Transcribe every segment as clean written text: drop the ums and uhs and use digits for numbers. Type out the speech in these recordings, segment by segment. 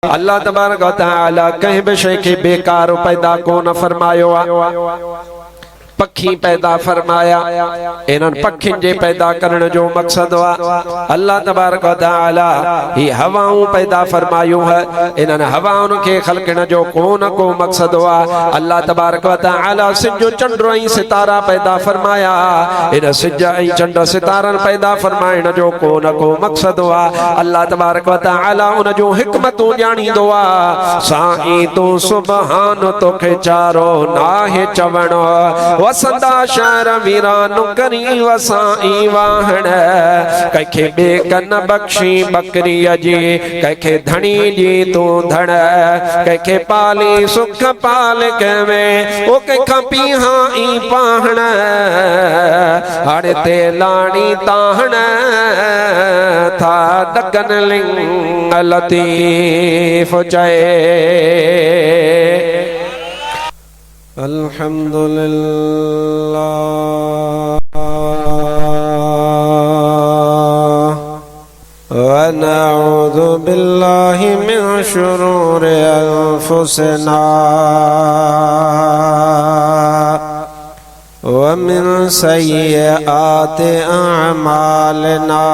अल्लाह तबारक व तआला कहीं भी शय के बेकार पैदा को न फरमायो। पखी पैदा फरमाया, इन्हन पखिन जे पैदा करने जो मकसद हुआ। अल्लाह तबारक व तआला ही हवाओं पैदा फरमायूं है, इन्हन हवाओं के खलकण जो को न को मकसद हुआ। अल्लाह तबारक व तआला सिजो चंड्र ऐं सितारा पैदा फरमाया, इन सिज ऐं चंड सितारन पैदा फरमाइण जो को न को मकसद हुआ। अल्लाह तबारक व तआला उन जो हिकमतूं ॼाणींदो आ। साईं तू सुबहान तोखे चारो नाहे चवण, वसंदा शहर वीरानु करी वसाई वाहण। कंहिंखे बेकन बख्शी बकरीअ जी, कंहिंखे धणी जी तू धण। कंहिंखे पाली सुख पाल कंहिंमें ओ कंहिंखां पीहा ई पाहण। हाणे ते लाणी ताहण था डकन लिंग लतीफ़ चए। अल्हम्दुलिल्लाह व नऊज़ु बिल्लाहि मिन शुरूरि अंफुसिना व मिन सय्यिआति अअमालिना।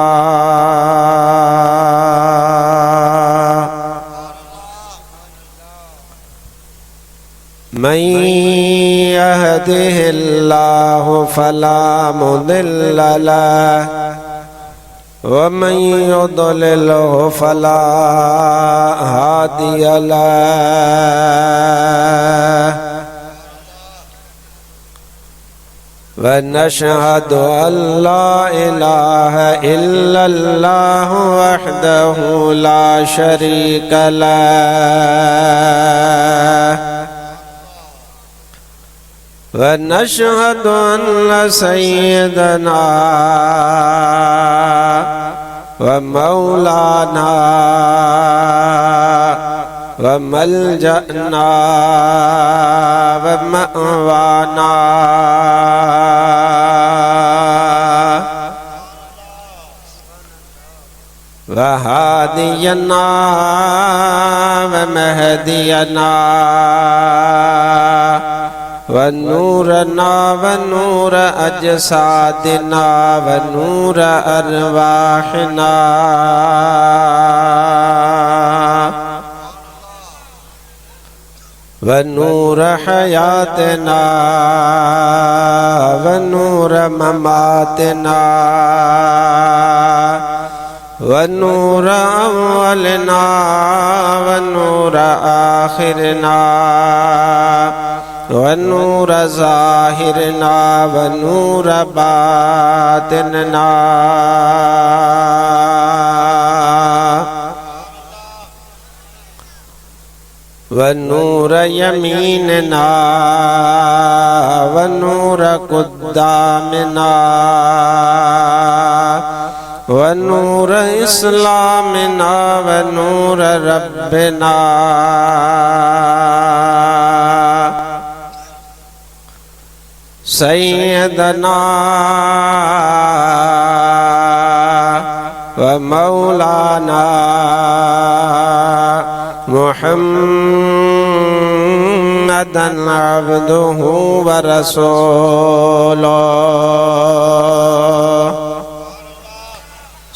मन यहदिहिल्लाहु फला मुदिल्ल लहु व मन युद्लिलहु फला हादिय लहु। व नशहदु अल्ला इलाहा इल्लल्लाहु वहदहु ला शरीक लहु। व नशहदु अन्न सय्यदना व मौलाना व मलजना व मअवाना व हादियना व महदियना व नूरना व नूर अजसादिना व नूर अरवाहना व नूर हयातना व नूर ममातना व नूर अव्वलना व नूर आखिरना व नूर ज़ाहिरना व नूर बातिनना व नूर यमीनना व नूर कुद्दामना व नूर इस्लामना व नूर रब्बना सय्यदना व मौलाना मुहम्मदन अब्दुहु व रसूलुहु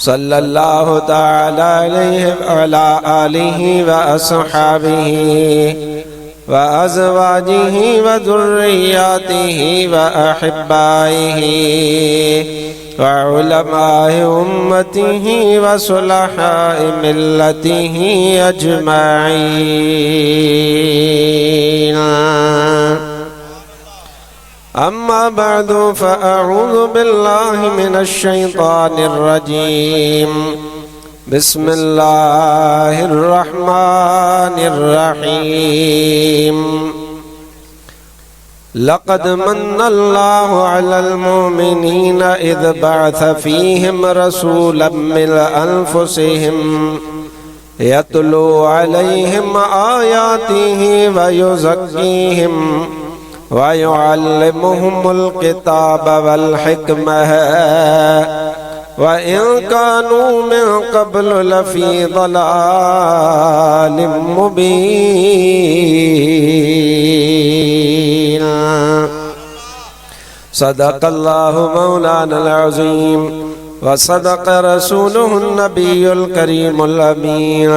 सल्लल्लाहु तआला अलैहि व अला आलिहि व अस्हाबिहि व अज़वाजिहि व ज़ुर्रिय्यतिहि व अहिब्बाइहि व उलमाए उम्मतिहि व सुलहाए मिल्लतिहि अजमाईन। अम्मा बअदु फ़अऊज़ु बिल्लाहि मिनश शैतानिर रजीम। बिस्मिल्लाहिर रहमानिर रहीम। लक़द मन्नल्लाहु अलल मुमिनीन इज़ बअथ फ़ीहिम रसूलन मिन अनफ़ुसिहिम यतलू अलैहिम आयातिहि व युज़क्कीहिम व युअल्लिमुहुमुल किताब वल हिकमह व इन कानू मिन क़ब्ल लफ़ी ज़लालिम मुबीन। सदक़ल्लाहु मौलानल अज़ीम व सदक़ रसूलुहुन नबियुल करीमुल अमीन।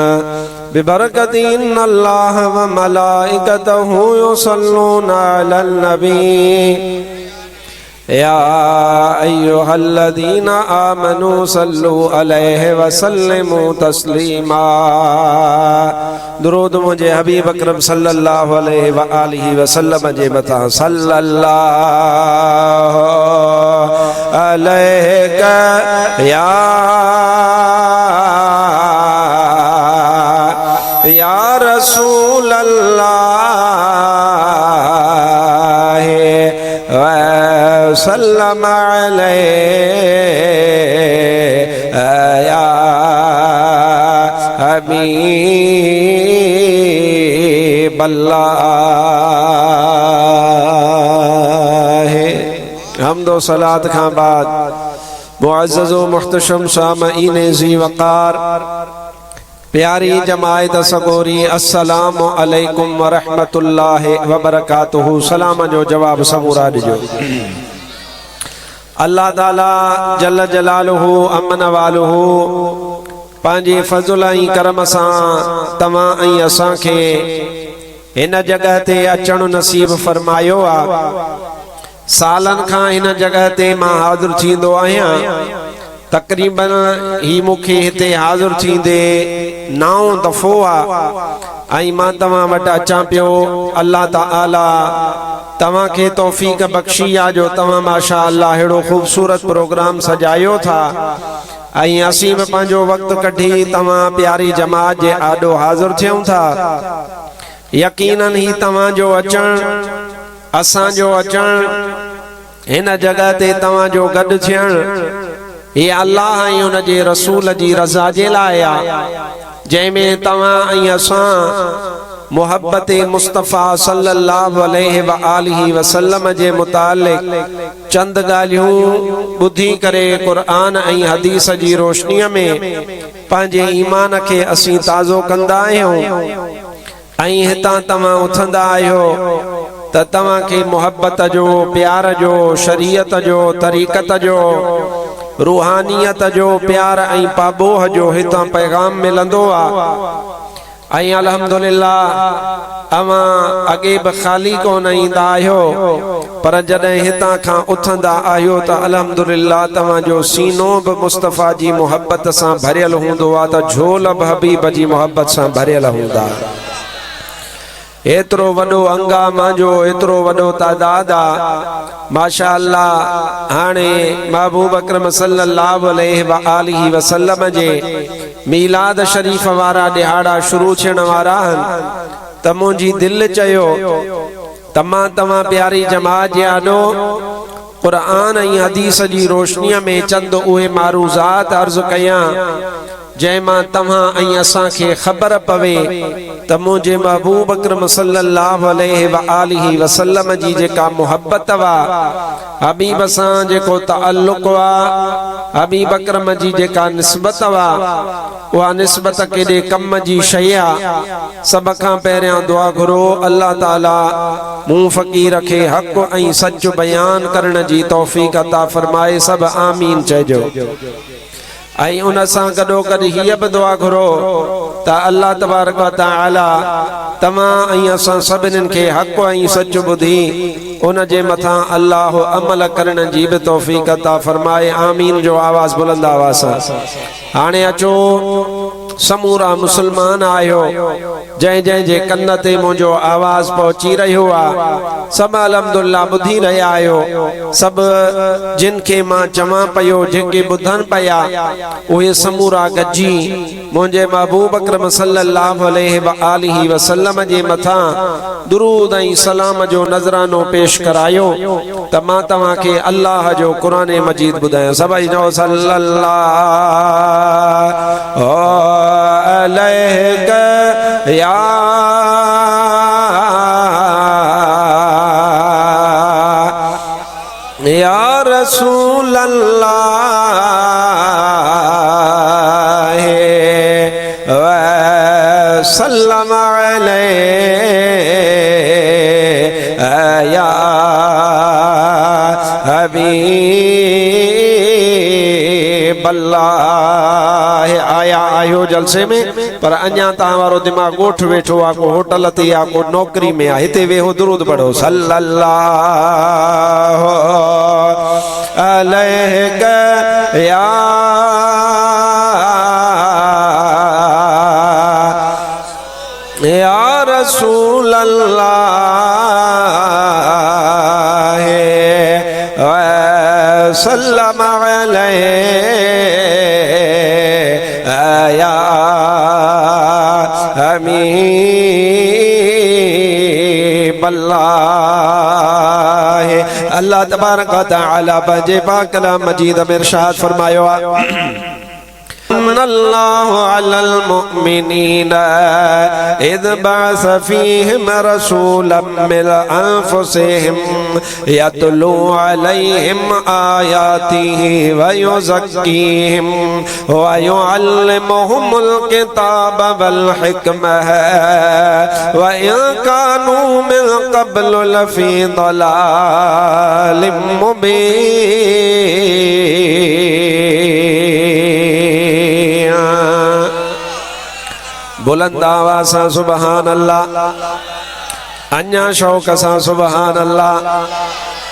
बिबरकति इन्नल्लाह व मलाइकतहु युसल्लूना अलन नबी या अय्युहल्लज़ीना आमनू सल्लू अलैहि व सल्लिमू तस्लीमा। दुरूद मुझे हबीब अकरम सल्लल्लाहु अलैहि व आलिहि व सल्लम जे मथा सल्लल्लाहु अलैका या रसूल अल्लाह व सल्लम अलैहि या हबीब अल्लाह। हम्दो सलात खां बाद मुअज़्ज़ज़ व मुहतशम सामईन ज़ी वक़ार प्यारी जमायत सगोरी अस्सलामु अलैकुम व रहमतुल्लाहि व बरकातुहू। सलाम जो जवाब समूरा ॾिजो। अल्लाह ताला जल जलालुहू अमन वालुहू पंहिंजे फज़ल ऐं करम सां तव्हां ऐं असांखे हिन जगह ते अचणु नसीब फरमायो आहे। सालनि खां हिन जगह ते मां हाज़िर थींदो आहियां। तक़रीबन ही मूंखे हिते हाज़िर थींदे 9 दफ़ो आहे ऐं मां तव्हां वटि अचां पियो। अल्लाह ताला तव्हांखे तौफ़ीक़ बख़्शी आहे जो तव्हां माशा अल्लाह अहिड़ो ख़ूबसूरत प्रोग्राम सजायो था ऐं असीं बि पंहिंजो वक़्तु कढी तव्हां प्यारी जमात जे आॾो हाज़िर थियूं था। यकीनन ही तव्हांजो अचणु असांजो अचणु हिन जगह ते तव्हांजो गॾु थियणु ये अल्लाह ऐं उन जे रसूल जी रज़ा जे लाइ आहे, जंहिंमें तव्हां ऐं असां मोहब्बत मुस्तफ़ा सल्लल्लाहु अलैहि व आलिहि वसल्लम जे मुतालिक़ चंद ॻाल्हियूं ॿुधी करे क़ुरान ऐं हदीस जी रोशनीअ में पंहिंजे ईमान खे असीं ताज़ो कंदा आहियूं ऐं हितां तव्हां उथंदा आहियो त तव्हांखे मोहब्बत जो, प्यार जो, शरीयत जो, तरीक़त जो, रूहानियत जो प्यार ऐं पाबोह जो हितां पैगाम मिलंदो आहे। ऐं अल्हम्दुलिल्लाह अवां अॻे बि ख़ाली कोन ईंदा आहियो, पर जॾहिं हितां खां उथंदा आहियो त अल्हम्दुलिल्लाह तव्हांजो सीनो बि मुस्तफ़ा जी मोहब्बत सां भरियल हूंदो आहे, त झोल बि हबीब जी मोहब्बत सां भरियल हूंदा। एतिरो वॾो अंगामा जो, एतिरो वॾो तादाद आहे माशा अल्लाह। हाणे महबूब अकरम सल्लल्लाहु अलैहि व आलिहि वसल्लम जे मीलाद शरीफ़ वारा ॾिहाड़ा शुरू थियण वारा आहिनि, त मुंहिंजी दिलि चयो तव्हां प्यारी जमात जे आॾो क़ुरान ऐं हदीस जी रोशनीअ में चंद उहे मारूज़ात अर्ज़ कयां जंहिंमां तव्हां ऐं असांखे ख़बर पवे त मुंहिंजे महबूब अकरम सल्लल्लाहु अलैहि व आलिहि वसल्लम जी जेका मोहब्बत वा, हबीब सां जेको ताल्लुक़ वा, हबीब अकरम जी जेका निस्बत वा, उहा निस्बत केॾे कम जी शइ आहे। सभ खां पहिरियां दुआ घुरो अल्लाह ताला मूं फ़क़ीर खे हक़ ऐं सच बयान करण जी तौफ़ीक़ अता फरमाए। सभ आमीन चइजो। ऐं उन सां गॾोगॾु हीअ बि दुआ घुरो त अल्लाह तबारक व तआला तव्हां ऐं असां सभिनीनि खे हक़ ऐं सच ॿुधी उन जे मथां अल्लाह अमल करण जी बि तौफ़ीक़ अता फरमाए। आमीन जो आवाज़ बुलंद आवाज़ सां। हाणे अचो समूरा मुसलमान आहियो, जंहिं जंहिं जे कन ते मुंहिंजो आवाज़ पहुची रहियो आहे, सभु अल्हम्दुलिल्लाह ॿुधी रहिया आहियो। सभु जिन खे मां चवां पियो, जेके ॿुधनि पिया, उहे समूरा गॾिजी मुंहिंजे महबूब अकरम सल्लल्लाहु अलैहि व आलिहि वसल्लम जे मथां दुरूद ऐं सलाम जो नज़रानो पेश करायो त मां तव्हांखे अल्लाह जो क़ुरान मजीद ॿुधायां। सभई जो सल्लल्लाहु अलैका या रसूल अल्लाह या हबीब अल्लाह। आया आयो जलसे में पर अञा तव्हां वारो दिमाग़ ॻोठ वेठो आहे, को होटल ते आहे, को नौकरी में आहे, हिते वेहो दुरूद पढ़ो सल्लल्लाहु अलैहि या रसूल अल्लाह सल्लम अलैहि या हबीब अल्लाह। अल्लाह तबारक व तआला पंहिंजे पाक कलाम मजीद में इरशाद फरमायो आहे अल्लाहु अलल मुमिनीना इज़ बअस फ़ीहिम रसूलन मिन अनफुसिहिम यतलू अलैहिम आयातिही व युज़क्कीहिम व युअल्लिमुहुमुल किताब वल हिकमह व इन कानू मिन क़ब्लु लफ़ी ज़लालिम मुबीन। बुलंद आवाज़ सां सुबहान अल्लाह, अन्या शौक़ सां सुबहान अल्लाह।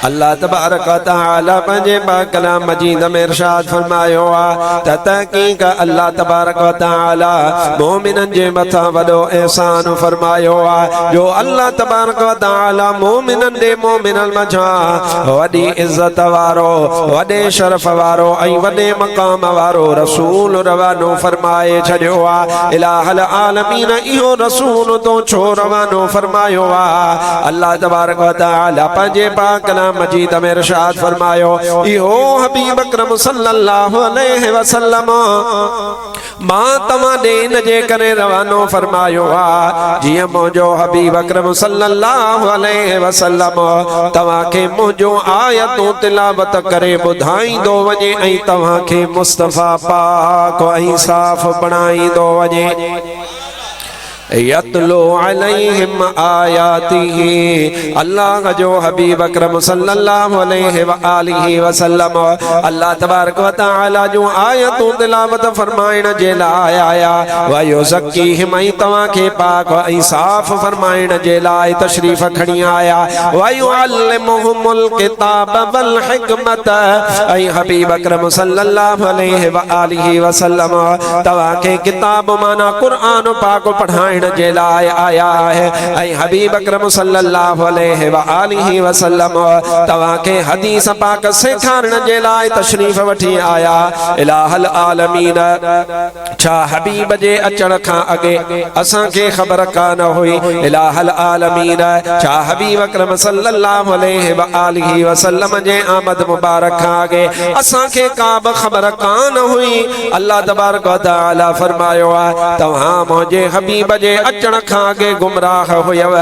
अल्लाह तबारक व तआला पंहिंजे पाक कलाम मजीद में इरशाद फरमायो आहे त तहक़ीक़ अल्लाह तबारक व तआला मोमिननि जे मथां वॾो एहसान फरमायो आहे जो अल्लाह तबारक व तआला मोमिननि ॾे मोमिननि मथां वॾी इज़त वारो, वॾे शरफ़ वारो ऐं वॾे मक़ाम वारो रसूल रवानो फरमाए छॾियो आहे। इलाहल आलमीन इहो रसूल तो छो रवानो फरमायो आहे? अल्लाह तबारक व तआला पंहिंजे पाक कलाम मजीद में इरशाद फरमायो इहो हबीब अकरम सल्लल्लाहु अलैहि वसल्लम मां तव्हां ॾे इन जे करे रवानो फरमायो आहे जीअं मुंहिंजो हबीब अकरम सल्लल्लाहु अलैहि वसल्लम तव्हांखे मुंहिंजो आयतूं तिलावत करे ॿुधाईंदो वञे ऐं तव्हांखे मुस्तफ़ा पाक ऐं साफ़ बणाईंदो वञे। यतलो अलैहिम आयातिही अल्लाह जो हबीब अकरम सल्लल्लाहु अलैहि व आलिहि वसल्लम अल्लाह तबारक व तआला जो आयतूं तिलावत फरमाइण जे लाइ आया व युज़क्कीहिम ऐं तव्हांखे पाक ऐं साफ़ फरमाइण जे लाइ तशरीफ़ खणी आया व युअल्लिमुहुमुल किताब वल हिकमत ऐं हबीब अकरम सल्लल्लाहु अलैहि व आलिहि वसल्लम तव्हांखे किताब माना क़ुरान पाक पढ़ाइण जे लाइ आया है। ऐं हबीब अकरम सल्लल्लाहु अलैहि व आलिहि वसल्लम तव्हांखे हदीस पाक सेखारण जे लाइ तशरीफ़ वठी आया। इलाहल आलमीन छा हबीब जे अचण खां अॻे असांखे ख़बर कान हुई? इलाहल आलमीन छा हबीब अकरम सल्लल्लाहु अलैहि व आलिहि वसल्लम जे आमद मुबारक खां अॻे असांखे का बि ख़बर कान हुई? अल्लाह तबारक व तआला फरमायो आहे तव्हां मुंहिंजे हबीब जे अचण खां अॻे गुमराह हुयव।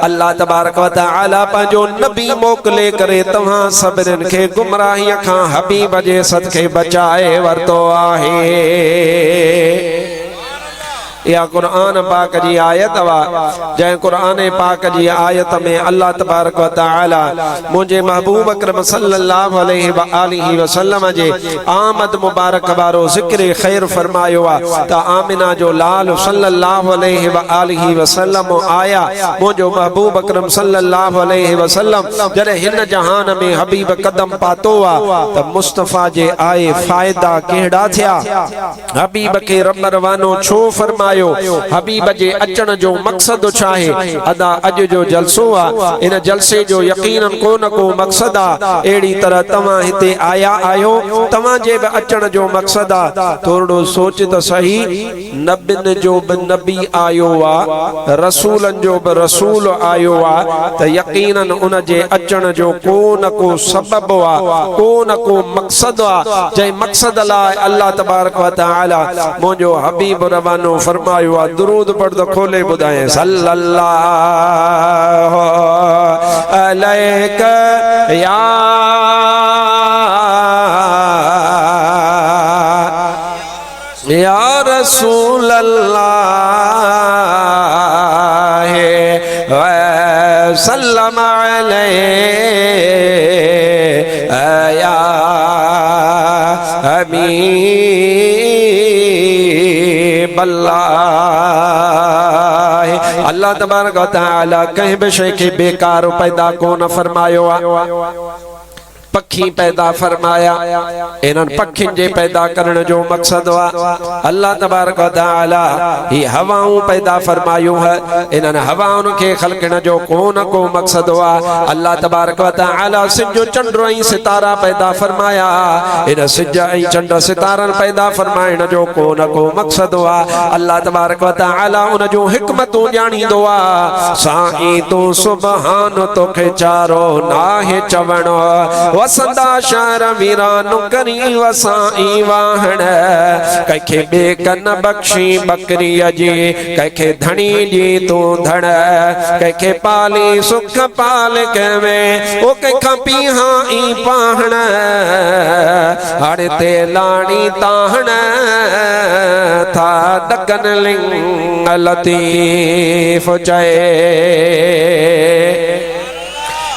अल्लाह तबारक व तआला पंहिंजो नबी मोकिले करे तव्हां सभिनीनि खे गुमराहीअ खां हबीब जे सदके बचाए वरितो आहे। या कुरान पाक जी आयत वा जै कुरान पाक जी आयत में अल्लाह तबारक व तआला मुझे महबूब अकरम सल्लल्लाहु अलैहि व आलिहि वसल्लम जे आमद मुबारक वारो जिक्र खैर फरमायो आ त आमिना जो लाल सल्लल्लाहु अलैहि व आलिहि वसल्लम आया मुझो महबूब अकरम सल्लल्लाहु अलैहि वसल्लम जरे हिन जहान में हबीब कदम पातो आ त मुस्तफा जे आए फायदा केड़ा थिया? हबीब के रब रवानो छो फरमायो? हबीब जे अचण जो मकसद छा है? अदा अज जो जलसो आ इन जलसे जो यकीनन को न को मकसद आ। एड़ी तरह तवा हिते आया आयो तवा जे अचण जो मकसद आ। थोड़ो सोच तो सही, नबिन जो भी नबी आयो आ, रसूलन जो भी रसूल आयो आ त यकीनन उन जे अचण जो को न को सबब आ, को न को मकसद आ। जे मकसद लाइ अल्लाह तबारक व तआला मुझो हबीब रवानो फरमायो आ। दुरूद पढ़ दो खोले बुधाए सल्लल्लाहु अलैका या रसूल अल्लाह सल्लम अलैहि या हबीब अल्लाह। अल्लाह तबारक व तआला कहीं भी शय के बेकार पैदा को न फरमायो। पखी पैदा फरमाया, इन्हन पखिन जे पैदा करण जो मकसद वा अल्लाह तबारक व तआला ही हवाऊं पैदा फरमायूं है, इन्हन हवाउन के खलकण जो को न को मकसद वा अल्लाह तबारक व तआला सिज चंड ऐं सितारा पैदा फरमाया, इन सिज ऐं चंड सितारन पैदा फरमाइण जो को न को मकसद वा अल्लाह तबारक व तआला उन जो हिकमतूं ॼाणींदो आ। साईं तू सुबहान तोखे चारो नाहे चवणो, वसंदा शहर वीरानु करी वसाई वाहण, कंहिंखे बेकन बख्शी बकरीअ जी, कंहिंखे धणी जी तू धण, कंहिंखे पाली सुख पाल कंहिंमें ओ कंहिंखां पीहा ई पाहण, हाणे ते लाणी ताहण था डकन लिंग लतीफ चए।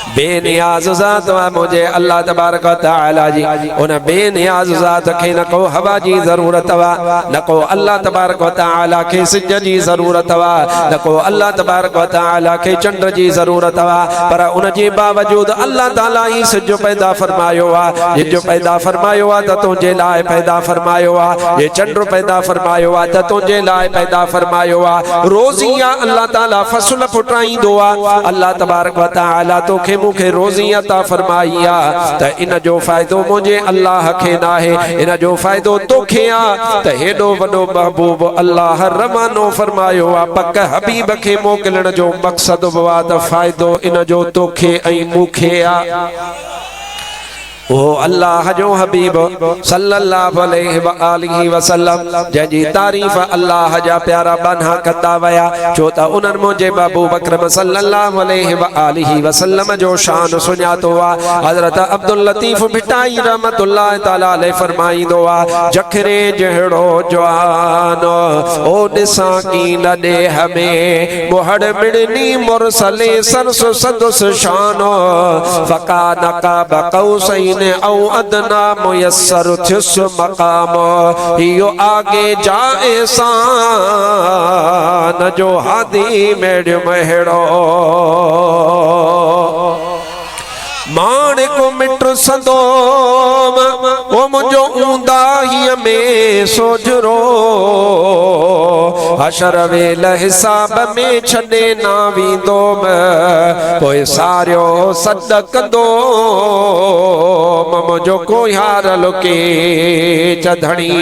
बेनियाज ज़ात मुझे अल्लाह तबारक व तआला जी उन बेनियाज ज़ात खे न को हवा जी ज़रूरत वा, न को अल्लाह तबारक व तआला खे सिज जी ज़रूरत वा, न को अल्लाह तबारक व तआला खे चंड जी ज़रूरत वा, पर उन जे बावजूद अल्लाह ताला ही सिज पैदा फरमायो आ। जो पैदा फरमायो आ त तुंहिंजे लाइ पैदा फरमायो आ, ये चंड पैदा फरमायो आ त तुंहिंजे लाइ पैदा फरमायो आ। रोज़ी आ अल्लाह ताला फसल फुटाईंदो आ, अल्लाह तबारक व तआला तोखे मूंखे रोज़ी अता फरमाई आ त इन जो फ़ाइदो मुझे अल्लाह खे नाहे, इन जो फ़ाइदो तोखे आ त हेॾो वॾो महबूब अल्लाह रवानो फरमायो आ। पक हबीब खे मोकिलण जो मक़सद बि आ त फ़ाइदो इन जो तोखे ऐं मूंखे आ। ओ अल्लाह जो हबीब सल्लल्लाहु अलैहि व आलिहि वसल्लम जंहिंजी तारीफ़ अल्लाह जा प्यारा बाना कंदा वया, छो त उन्हनि मुंहिंजे महबूब अकरम सल्लल्लाहु अलैहि व आलिहि वसल्लम जो शान सुञातो आ। हज़रत अब्दुल लतीफ़ भिटाई रहमतुल्लाह तआला अलैहि फरमाईंदो आ, जखरे जहिड़ो जवान ओ ॾिसां की लॾे हमें मुहड़ मिड़नी मुरसले सरस सदुस शानो फका नका बकौसैन औ अदना मुयस्सर थियुस मकाम, इहो आगे जाए सान जो हादी मेड़ महड़ो मान को मिट सदोम ओ मुझो ऊंदा ही में सोजरो, हशर वेल हिसाब में छॾे ना वींदो पोइ सारियो सदकंदो मुझो को यार लुके चधणी।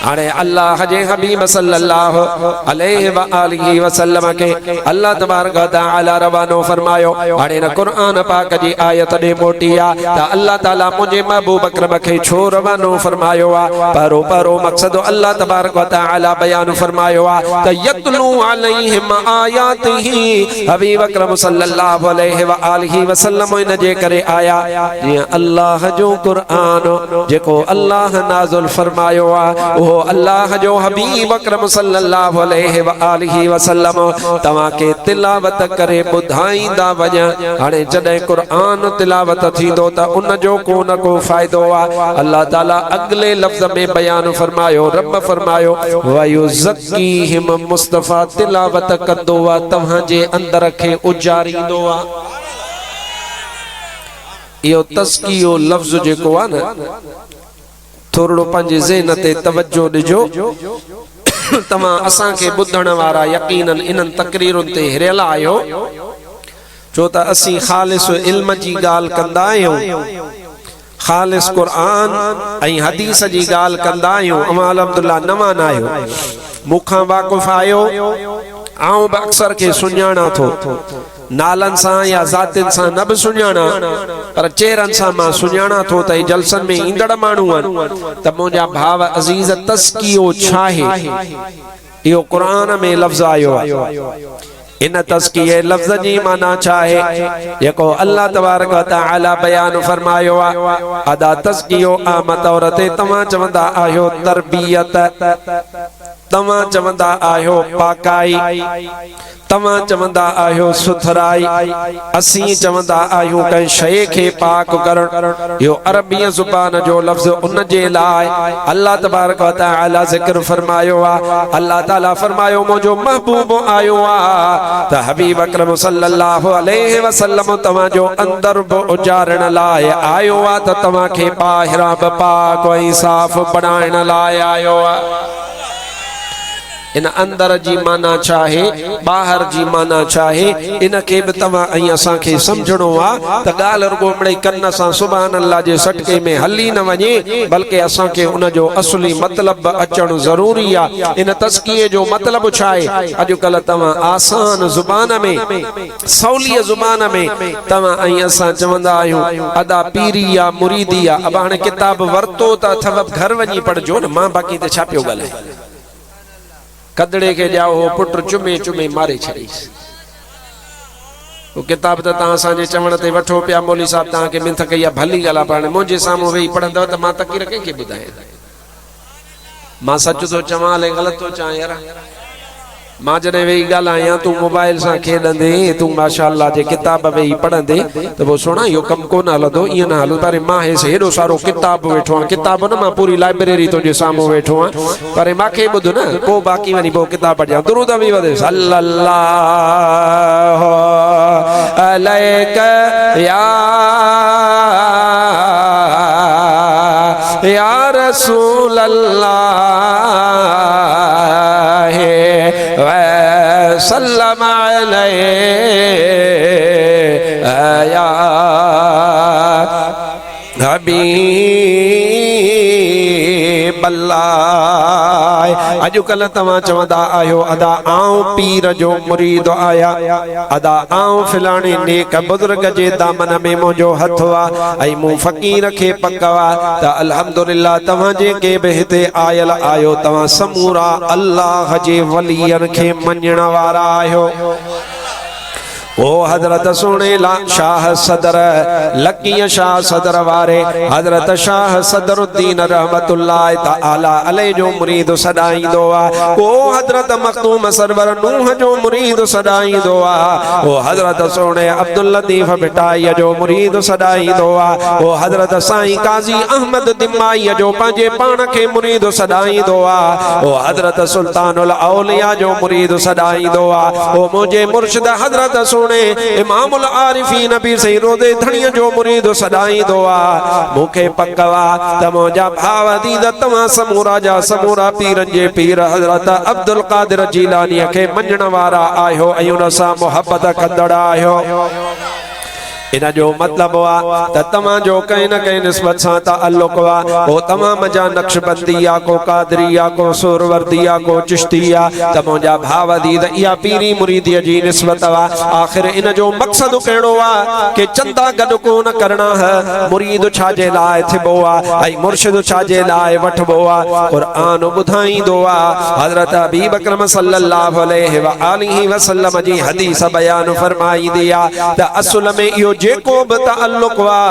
अरे अल्लाह जे हबीब सल्लल्लाहु अलैहि व आलिहि वसल्लम के अल्लाह तबारक व तआला रवानो फरमायो। अरे न कुरान पाक जी आयत दे मोटिया त अल्लाह ताला मुझे महबूब अकरम के छो रवानो फरमायो आ, परो परो मकसद अल्लाह तबारक व तआला बयान फरमायो आ त यतलू अलैहिम आयातिही, हबीब अकरम सल्लल्लाहु अलैहि व आलिहि वसल्लम इन जे करे आया जीअं अल्लाह जो कुरान जेको अल्लाह नाज़िल फरमायो आ वो अल्लाह जो हबीब अकरम सल्लल्लाहु अलैहि व आलिहि वसल्लम तवा के तिलावत करे बुधाईंदा वञा। हाणे जॾहिं कुरान तिलावत थींदो त उन जो को न को फ़ाइदो आ। अल्लाह ताला अगले लफ्ज़ में बयान फरमायो, रब फरमायो वयुज़क्कीहिम, मुस्तफ़ा तिलावत कंदो आ तव्हां जे अंदर खे उजारींदो आ। इहो तज़कियो लफ्ज़ जेको आ न थोड़ो पंहिंजे ज़हन ते तवज्जो ॾिजो। तव्हां असां खे ॿुधण वारा यकीनन इन्हनि तकरीरुनि ते हिरियल आहियो, छो त असीं ख़ालिस इल्म जी ॻाल्हि कंदा आहियूं, ख़ालिस क़ुरान ऐं हदीस जी ॻाल्हि कंदा आहियूं। अवां अल्हम्दुलिल्लाह नवां न आहियो, मूंखां वाक़ुफ़ आहियो, आऊं बि अक्सर खे सुञाणा थो, नालन सां या ज़ातिन सां न बि सुञाणा, पर चेहरनि सां मां सुञाणा थो त जलसन में ईंदड़ माण्हू आहिनि त मुंहिंजा भाव अज़ीज़ तज़कियो छा आहे। इहो क़ुरान में लफ़्ज़ आयो आहे। इन तज़किये लफ्ज़ जी माना छा है जेको अल्लाह तबारक व तआला बयान फरमायो आ। अदा तज़कियो आम तौर ते तव्हां चवंदा आहियो तरबियत, तव्हां चवंदा आहियो पाकाई, तव्हां चवंदा आहियो सुथराई, असीं चवंदा आहियूं कंहिं शइ खे पाक करणु। इहो अरबी ज़ुबान जो लफ़्ज़ उन जे लाइ अल्लाह तबारक व तआला ज़िक्र फरमायो आहे। अल्लाह ताला फरमायो मुंहिंजो महबूब आयो आहे त हबीब अकरम सल्लल्लाहु अलैहि वसल्लम तव्हां जो अंदर बि उजारण लाइ आयो आहे त तव्हां खे ॿाहिरां बि पाक ऐं साफ़ बणाइण लाइ आयो आहे। इन अंदर जी माना चाहे बाहर जी माना चाहे इन के भी तवा ऐं असां खे समझणो आ त गाल रुगो मिड़ई कन्न सां सुभान अल्लाह जे सटके में हली न वञे, बल्कि असां खे उन जो असली मतलब अचण जरूरी आ। इन तस्किए जो मतलब छा आहे? अॼुकल्ह तवा आसान जुबान में सौली जुबान में तवा ऐं असां चवंदा आहियूं अदा पीरी या मुरीदी आ। अब हाणे किताब वरतो त अथव घर वञी पढ़जो न, मां बाक़ी ते छा पियो ॻाल्हायां। कदड़े के जाओ हो पुट चुमे चुमे मारे छड़ीस। वो किताब त तव्हां असांजे चवण ते वठो पिया मौली साहब, तव्हांखे मिंथ कई आहे भली ॻाल्हि आहे, पाण मुंहिंजे साम्हूं वेही पढ़ंदव त मां तकीर कंहिंखे ॿुधायां। मां सच थो चवां अलाए ग़लति थो चवां यार। मां जॾहिं वेही ॻाल्हायां तूं मोबाइल सां खेॾंदे, तूं माशाअल्लाह जे किताब वेही पढ़ंदे त पोइ सोना इहो कमु कोन हलंदो, ईअं न हलंदो। पर मां हेॾो सारो किताब वेठो आहियां, किताब न मां पूरी लाइब्रेरी तुंहिंजे साम्हूं वेठो आहियां, पर मूंखे ॿुध न पोइ बाक़ी वञी पोइ किताब पढ़ियां। दुरूद बि वधे सल्लल्लाहु अलैका या रसूल अल्लाह सल्लम अलैहि या हबीब अल्लाह। अॼुकल्ह तव्हां चवंदा आहियो अदा आऊं पीर जो मुरीद आया, अदा आऊं फिलाणे नेक बुज़ुर्ग जे दामन में मुंहिंजो हथ आहे ऐं मूं फ़क़ीर खे पकवा त अल्हम्दुलिल्लाह तव्हां जेके बि हिते आयल आहियो तव्हां समूरा अल्लाह जे वलियन खे मञण वारा आहियो। ओ हजरत सुने ला शाह सदर लकी शाह सदर वारे हजरत शाह सदरुद्दीन रहमतुल्लाह तआला अलैहि जो मुरीद सदाईंदो आ। ओ हजरत मखदूम सरवर नूह जो मुरीद सदाईंदो आ। ओ हजरत सोने अब्दुल लतीफ बिटाई जो मुरीद सदाईंदो आ। ओ हजरत साईं काजी अहमद दिमाई जो पंहिंजे पाण खे मुरीद सदाईंदो आ। ओ हजरत सुल्तानुल औलिया जो मुरीद सदाईंदो आ। ओ मुझे मुर्शिद हजरत इमामुल आरिफीन नबी सही रोदे धणीअ जो मुरीद सदाईंदो आ। मूंखे पकवा त मुंहिंजा भाव दीद तव्हां समूरा जा समूरा पीरनि जे पीर हज़रत अब्दुल कादिर जीलानीअ खे मञण वारा आहियो ऐं उन सां मुहबत कंदड़ आहियो। इन जो मतलब आ त तव्हां जो कहीं न कहीं निस्बत सां ताल्लुक आ। ओ तमाम जा नक्शबंदी आ, को कादरी आ, को सुरवर्दी आ, को चिश्ती आ, त मुंहिंजा भाव दीद इहा पीरी मुरीदीअ जी निस्बत आ। आखिर इन जो मक़सद कहिड़ो आ कि चंदा गॾु कोन करणा है, मुरीद छाजे लाइ थिबो आ ऐं मुर्शिद छाजे लाइ वठबो आ। क़ुरान ॿुधाईंदो आ, हज़रत हबीब अकरम सल्लल्लाहु अलैहि व आलिहि वसल्लम जी हदीस बयान फरमाईंदी आ त असुल में इहो जेको बि ताल्लुक वा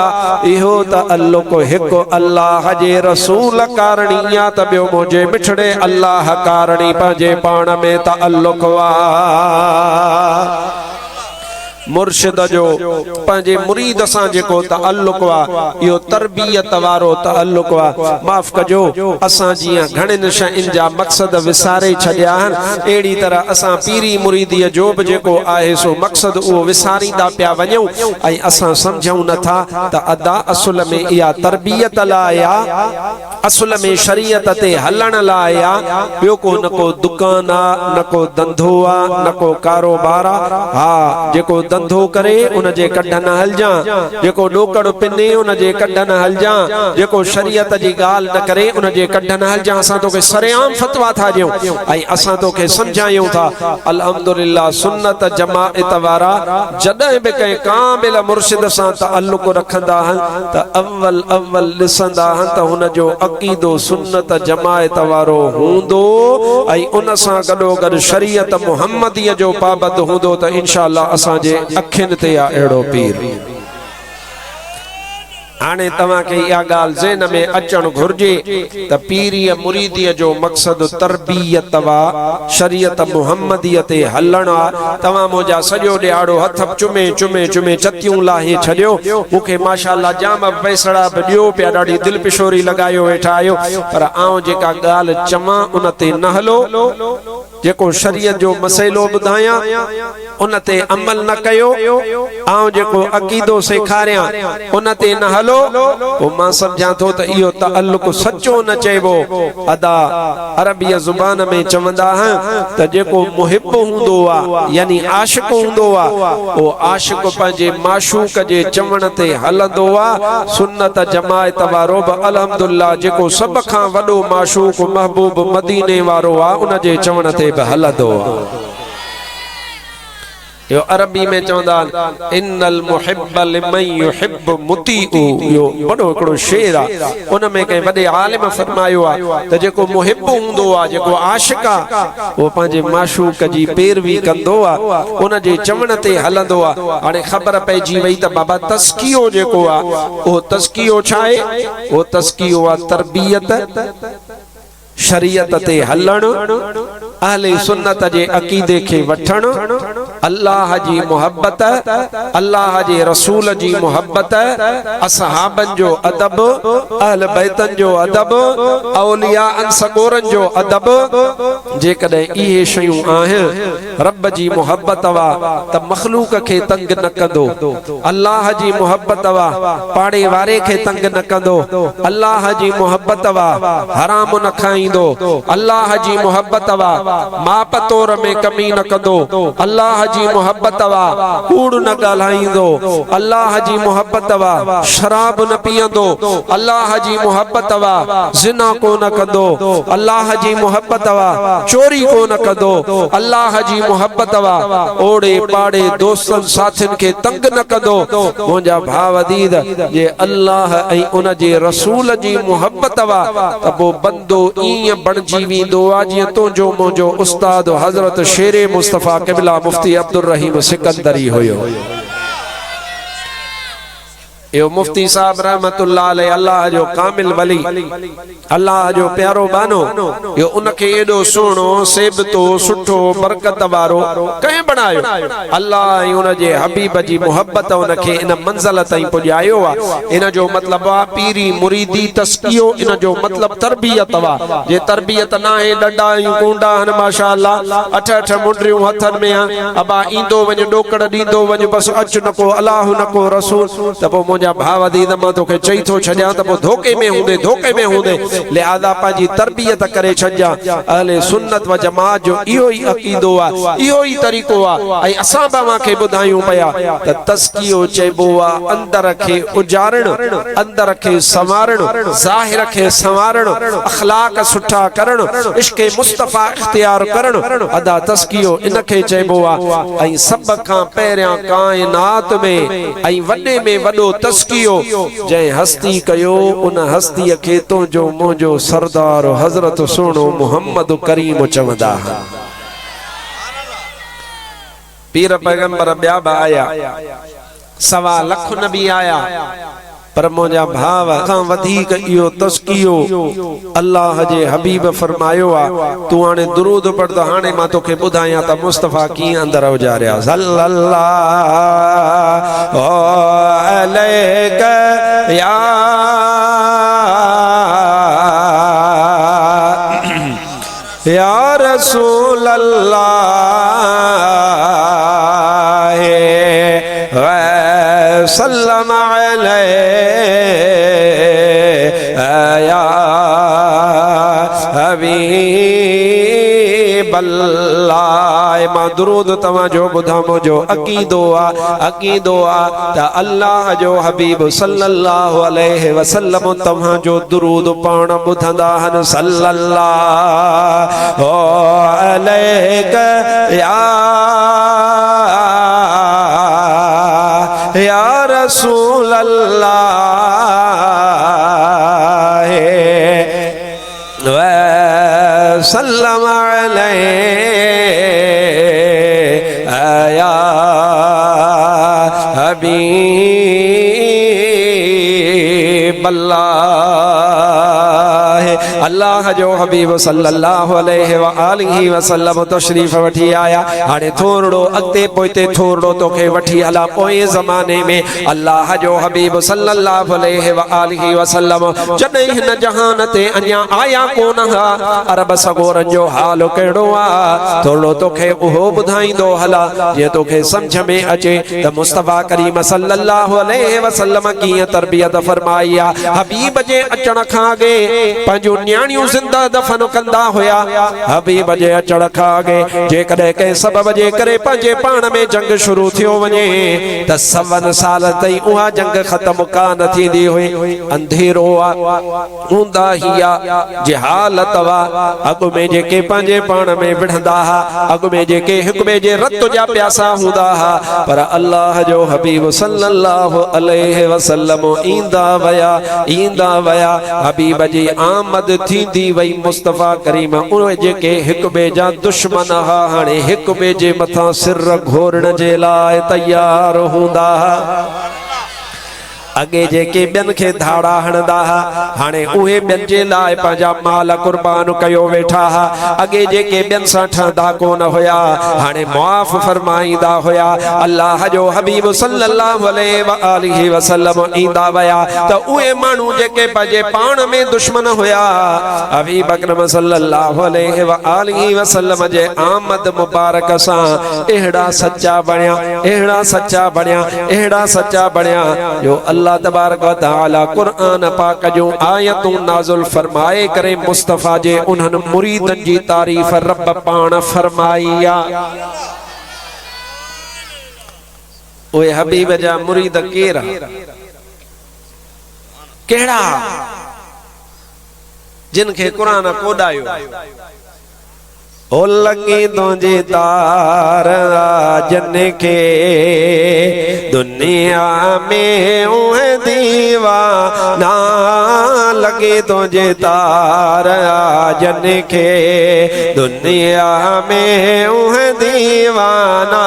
इहो ताल्लुक हिकु अल्लाह जे रसूल कारणी या त ॿियो मुंहिंजे मिठड़े अल्लाह कारणी पंहिंजे पाण में ताल्लुक वा। मुर्शिद जो पंहिंजे मुरीद सां जेको ताल्लुक वा इहो तरबियत वारो ताल्लुक वा। माफ़ कजो असां जीअं घणनि शयुनि जा मक़सद विसारे छॾिया आहिनि, अहिड़ी तरह असां पीरी मुरीदीअ जो बि जेको आहे सो मक़सद उहो विसारींदा पिया वञूं ऐं असां सम्झूं नथा त अदा असुल में इहा तरबियत लाइ आ, असुल में शरीयत ते हलण लाइ आ। ॿियो को न को दुकान आ, न को धंधो आ, न को कारोबार आ। हा जेको धंधो करे उन जे कढ न हलजा, जेको ॾोकड़ पिने उन जे कढ न हलजा, जेको शरीयत जी ॻाल्हि न करे उन जे कढ न हलजा। असां तोखे सरेआम फतवा था ॾियूं ऐं असां तोखे सम्झायूं था। अल्हम्दुलिल्लाह सुन्नत जमाअत वारा जॾहिं बि कंहिं कामिल मुर्शिद सां ताल्लुक रखंदा आहिनि त अव्वल ॾिसंदा आहिनि त हुन जो अक़ीदो सुन्नत जमाअत वारो हूंदो ऐं उन सां गॾोगॾु शरीयत मुहम्मदीअ जो पाबंद हूंदो त इंशाअल्लाह असांजे अखियुनि ते आ अहिड़ो पीर। हाणे तव्हांखे इहा ॻाल्हि ज़हन में अचणु घुर्जे त पीरीअ मुरीदीअ जो मक़सदु तरबियत वा शरीयत मुहम्मदीअ ते हलणु आहे। तव्हां मुंहिंजा सॼो ॾियारो हथ चुमे चुमे चुमे चतियूं लाहे छॾियो। मूंखे माशाअल्लाह जाम पैसड़ा बि ॾियो पिया, ॾाढी दिलि पिशोरी लॻायो वेठा आहियो, पर आउं जेका ॻाल्हि चवां उन ते न हलो, जेको शरीयत जो मसइलो ॿुधायां उन ते अमल न कयो, आउं जेको अक़ीदो सेखारियां उन ते न हलो, पोइ मां सम्झां थो त इहो तअल्लुक़ सचो न चइबो। अदा अरबीअ ज़ुबान में चवंदा आहिनि त जेको मुहिब हूंदो आहे यानी आशिक़ हूंदो आहे, उहो आशिक़ पंहिंजे माशूक जे चवण ते हलंदो आहे। सुन्नत जमायत वारो बि अल्हम्दुलिल्लाह जेको सभ खां वॾो माशूक महबूब मदीने वारो आहे उन जे चवण ते बि हलंदो आहे। यो अरबी में चवंदा इन्नल मुहिब्ब लिमन युहिब्ब मुतीउ, यो बड़ो हिकिड़ो शेर आहे। उन में कंहिं वॾे आलिम फरमायो आहे त जेको मुहिब हूंदो आहे, जेको आशिक़ आहे, उहो पंहिंजे माशूक जी पैरवी कंदो आहे, उन जे चवण ते हलंदो आहे। हाणे ख़बर पइजी वई त बाबा तस्कियो जेको आहे उहो तस्कियो छा आहे? उहो तस्कियो आहे तरबियत, शरीयत ते हलण, अहले सुन्नत जे अकीदे खे वठण, अल्लाह जी मोहब्बत, अल्लाह जे रसूल जी मोहब्बत, असहाबन जो अदब, अहल बैतन जो अदब, औलिया अंसगोरन जो अदब। जेकॾहिं इहे शयूं आहिनि, रब जी मोहब्बत वा त मखलूक खे तंग न कंदो, अल्लाह जी मोहब्बत वा पाड़े वारे खे तंग न कंदो, अल्लाह जी मोहब्बत वा हराम न खाईंदो, अल्लाह जी मोहब्बत वा माप तोर में कमी न कंदो, अल्लाह जी मोहब्बत वा कूड़ न ॻाल्हाईंदो, अल्लाह जी मोहब्बत वा शराब न पीअंदो, अल्लाह जी मोहब्बत वा ज़िना को न कंदो, अल्लाह जी मोहब्बत वा चोरी को न कंदो, अल्लाह जी मोहब्बत वा ओड़े पाड़े दोस्तन साथिन के तंग न कंदो। मुंहिंजा भाव अदीद जे अल्लाह ऐं उन जे रसूल जी मोहब्बत वा त पोइ बंदो ईअं बणजी वेंदो आहे जीअं तुंहिंजो मुंहिंजो उस्ताद हज़रत शेरे मुस्तफ़ा क़िबला मुफ्ती अब्दुल रहीम सिकंदरी हुयो। यो मुफ्ती साहब रहमतुल्लाह अलैह, अल्लाह जो कामिल वली, अल्लाह जो प्यारो बानो, यो उनके एडो सुहिणो सेबतो सुठो बरकत वारो कंहिं बणायो। अल्लाह ऐं उन जे हबीब जी मोहब्बत उनखे इन मंज़िल ताईं पुॼायो आहे। इन जो मतिलबु आहे पीरी मुरीदी तस्कियो, इन जो मतिलबु तरबियत वा। जे तरबियत न आहे, ॾंडा ऐं कूंडा आहिनि माशाअल्लाह, अठ अठ मुंडियूं हथनि में आहे, अबा ईंदो वञ ॾोकड़ ॾींदो वञ, बसि अच न को अल्लाह न को रसूल, त पोइ भाव दी मां तोखे चई थो छॾियां त पोइ धोखे में हूंदे, धोखे में हूंदे। लिहाज़ा पंहिंजी तरबियत करे छॾिजां। अहले सुन्नत व जमात जो इहो ई अक़ीदो आहे, इहो ई तरीक़ो आहे। ऐं असां तव्हांखे ॿुधायूं पिया त तस्कियो चइबो आहे अंदर खे उजारणु, अंदर खे संवारणु, ज़ाहिर खे संवारणु, अखलाक सुठा करणु, इश्क़े मुस्तफ़ा इख्तियार करणु। अदा तस्कियो इन खे चइबो आहे। ऐं सभ खां पहिरियां काइनात में ऐं वॾे में वॾो तस्कियो जंहिं हस्ती कयो, उन हस्तीअ खे तुंहिंजो मुंहिंजो सरदार हज़रत सुहिणो मुहम्मद करीम चवंदा। पीर पैगंबर ॿिया बि आया, 1.25 लख नबी आया, पर मुंहिंजा भाव खां वधीक इहो तस्कियो अल्लाह जे हबीब फरमायो आहे। तूं हाणे दुरूद पढ़ त हाणे मां तोखे ॿुधायां त मुस्तफ़ा कीअं अंदर उजारिया। सल्लल्लाहु अलैका या रसूल अल्लाह सल्लम या हबीब अल्लाह। मां दुरूद तव्हांजो ॿुधां, मुंहिंजो अक़ीदो आहे त अल्लाह जो हबीब सल्लल्लाहु अलैहि वसल्लम तव्हांजो दुरूद पाण ॿुधंदा आहिनि। सल्लल्लाहु अलैका या रसूल अल्लाह व सल्लम अलैहि या हबीब वल्लाह अल्लाह जो हबीब सल्लल्लाहु अलैहि व आलिहि वसल्लम तशरीफ वठी आया। हाणे थोड़ो अॻिते पोइते थोड़ो तोखे वठी हला। पोइ ज़माने में अल्लाह जो हबीब सल्लल्लाहु अलैहि व आलिहि वसल्लम जॾहिं हिन जहान ते अञा आया कोन हा, अरब सगोरनि जो हाल कहिड़ो आहे थोड़ो तोखे उहो ॿुधाईंदो हला जीअं तोखे सम्झ में अचे त मुस्तफ़ा करीम सल्लल्लाहु अलैहि वसल्लम कीअं तरबियत फरमाई आहे। हबीब जे अचण खां अॻे पंहिंजूं न्याणियूं ज़िंदा दफ़न कंदा हुया। हबीब जे अचण खां अॻे जेकॾहिं कंहिं सबब जे करे पंहिंजे पाण में जंग शुरू थियो वञे त 7 साल ताईं उहा जंग ख़त्म कान थींदी हुई। अंधेरो हूंदा हिया जहालत वा अॻु में जेके पंहिंजे पाण में विढ़ंदा हा, अॻु में जेके हिक ॿिए जे रत जा प्यासा हूंदा हा, पर अल्लाह जो हबीब सल्लल्लाहु अलैहि वसल्लम ईंदा वया हबीब जी आमद थींदी वई। मुस्तफ़ा करीम उहे जेके हिक ॿिए जा दुश्मन हा हाणे हिक ॿिए जे मथां सिर घोरण जे लाइ तैयार हूंदा हा। अगे जेके ॿियनि खे धाड़ा हणंदा हा हाणे उहे ॿियनि जे लाइ पंहिंजा माल कुर्बान कयो वेठा हा। अगे जेके ॿियनि सां ठहंदा कोन हुया हाणे मुआफ़ फरमाईंदा हुया। अल्लाह जो हबीब सल्लल्लाहु अलैहि वसल्लम ईंदा वया त उहे माण्हू जेके पंहिंजे पाण में दुश्मन हुया हबीब अकरम सल्लल्लाहु अलैहि वसल्लम जे आमद मुबारक सां अहिड़ा सच्चा बणिया जो अल्लाह तबारक व तआला कुरान पाक जो आयतूं नाज़िल फरमाए करे मुस्तफ़ा जे उन्हनि मुरीदनि जी तारीफ़ रब पाण फरमाई आ। ओए हबीब जा मुरीद केरा केड़ा जिन खे कुरान कोडायो ओ लगी तुझे तार जन के दुनिया में उहे दीवाना लगे तुझे तार जन के दुनिया में उहे दीवाना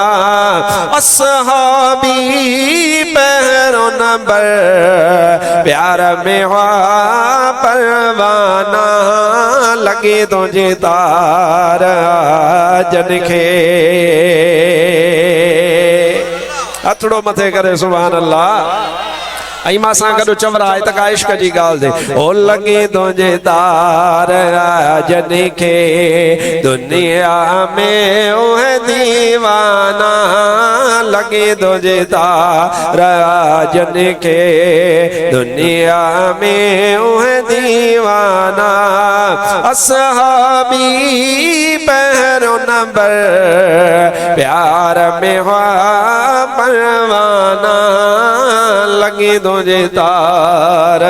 असहाबी पहरो नंबर प्यार में हुआ परवाना लगे तुझे तार जन के हथड़ो मथे करे सुभान अल्लाह। आई मां सां गॾु चवराए त का इश्क जी ॻाल्हि दे ओ लगे तुझे तार जन के दुनिया में उहे दीवाना लगे तुझे तार जन के दुनिया में उहे दीवाना असहाबी पहरो नंबर प्यार में हुआ परवाना लगे तुझे तार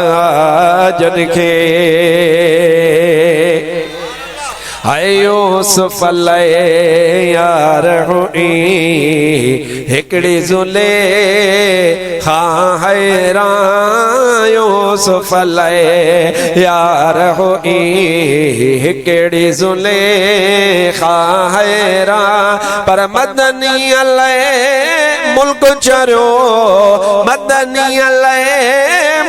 जन के आयो सुफले यार हुई हिकड़ी जुले हाँ हैरायो सुफले यार हुई हिकड़ी जुले हाँ हैरा पर मदनी अले मुल्क चरियो मदनी अले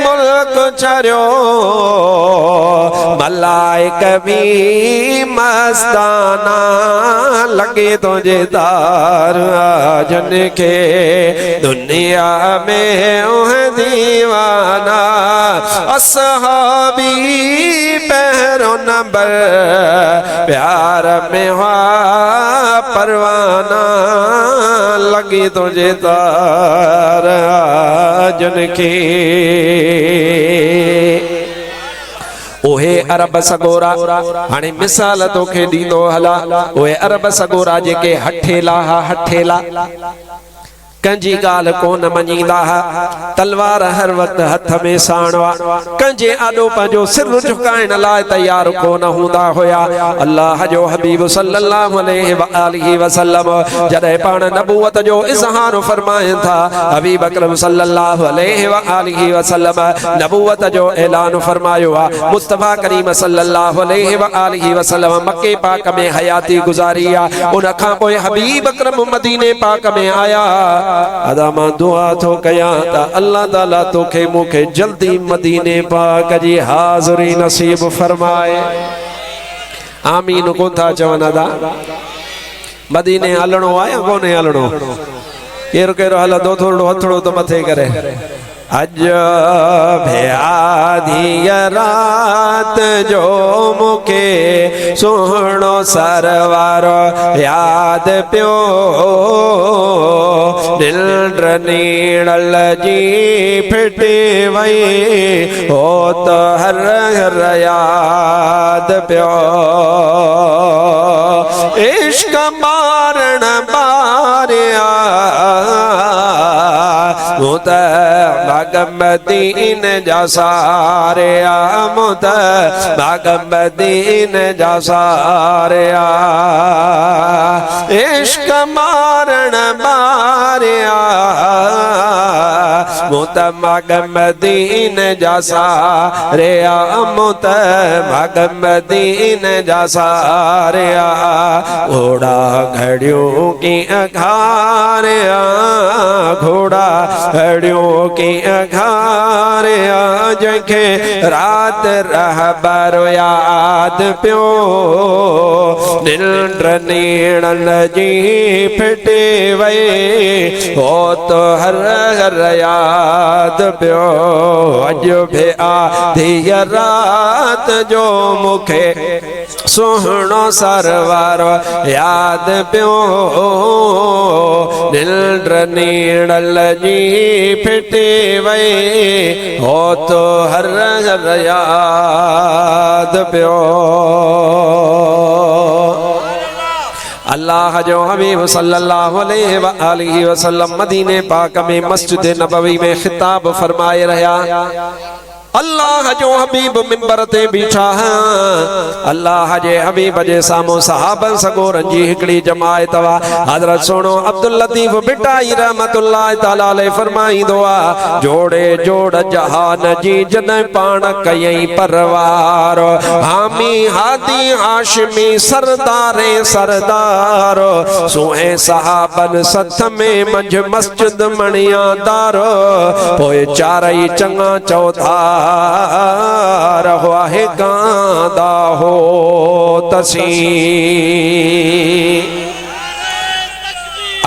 मुल्क चरियो मलाइक भी मस्ताना लगे तुझे तार जन के दुनिया में उहे दीवाना असहाबी पहरो नंबर प्यार में हुआ परवाना लगी तुझे तार जन के ओहे अरब सगोरा हाणे मिसाल तोखे ॾींदो हला ओहे अरब सगोरा जेके हठेला कंजी गाल कोन मञींदा तलवार हर वक्त हथ में साणवा कंजे आडो पंहिंजो सिर झुकाइण लाइ तैयार कोन हूंदा हुया। अल्लाह जो हबीब सल्लल्लाहु अलैहि वसल्लम जॾहिं पाण नबूवत जो इज़हार फरमाइनि था हबीब अकरम सल्लल्लाहु अलैहि वसल्लम नबूवत जो ऐलान फरमायो आहे। मुस्तफ़ा करीम सल्लल्लाहु अलैहि वसल्लम मक्के पाक में हयाती गुज़ारी आहे। उन खां पोइ हबीब अकरम मदीने पाक में आया अदा मां दुआ थो कयां त अल्लाह ताला तोखे मूंखे जल्दी मदीने पाक जी हाज़िरी नसीब फरमाए। आमीन को था चवन अदा। मदीने हलणो आहे या कोन्हे हलणो? केरु केरु हलंदो थोरो हथड़ो तो मथे करे। अज आधी रात जो मुखे सुहिणो सरवारो याद पियो, निंड नीड़ल जी फिटी वई हो तो हर हर याद पियो। इश्क मारण बारिया मुत मदीन जा सारिया, मुत मदीन जा सारिया। इश्क मारण मारिया मुत मदीन जा सारिया, मुत मदीन जा सारिया। घोड़ा घड़ियों की अखारिया, घोड़ा घड़ियों की अखारिया। जंखे रात रहबर याद पियो, निंड नीड़न जी फिटी वई हो तो हर हर याद पियो। अज भी आधी रात जो मुखे सुहिणो सरवारो याद पियो, निंड नीड़ल जी फिटी वई हो तो हर हर याद पियो। अल्लाह जो हबीब सल्लल्लाहु अलैहि वसल्लम मदीने पाक में मस्जिद नबवी में खिताब फरमाए रहा। अल्लाह जो हबीब मिंबर ते बीठा है। अल्लाह जे हबीब जे सामो सहाबन सगोरन जी हिकड़ी जमायत वा। हजरत सुनो अब्दुल लतीफ बिटाई रहमतुल्लाह तआला अलैहि फरमाईंदो आ, जोड़े जोड़ जहान जी जन पाण कयई परवार, हामी हादी हाशमी सरदारे सरदार, सुहे सहाबन सथ में मंझ मस्जिद मणिया दार, पोए चारई चंगा चौथा रहो है गांदा हो तसी।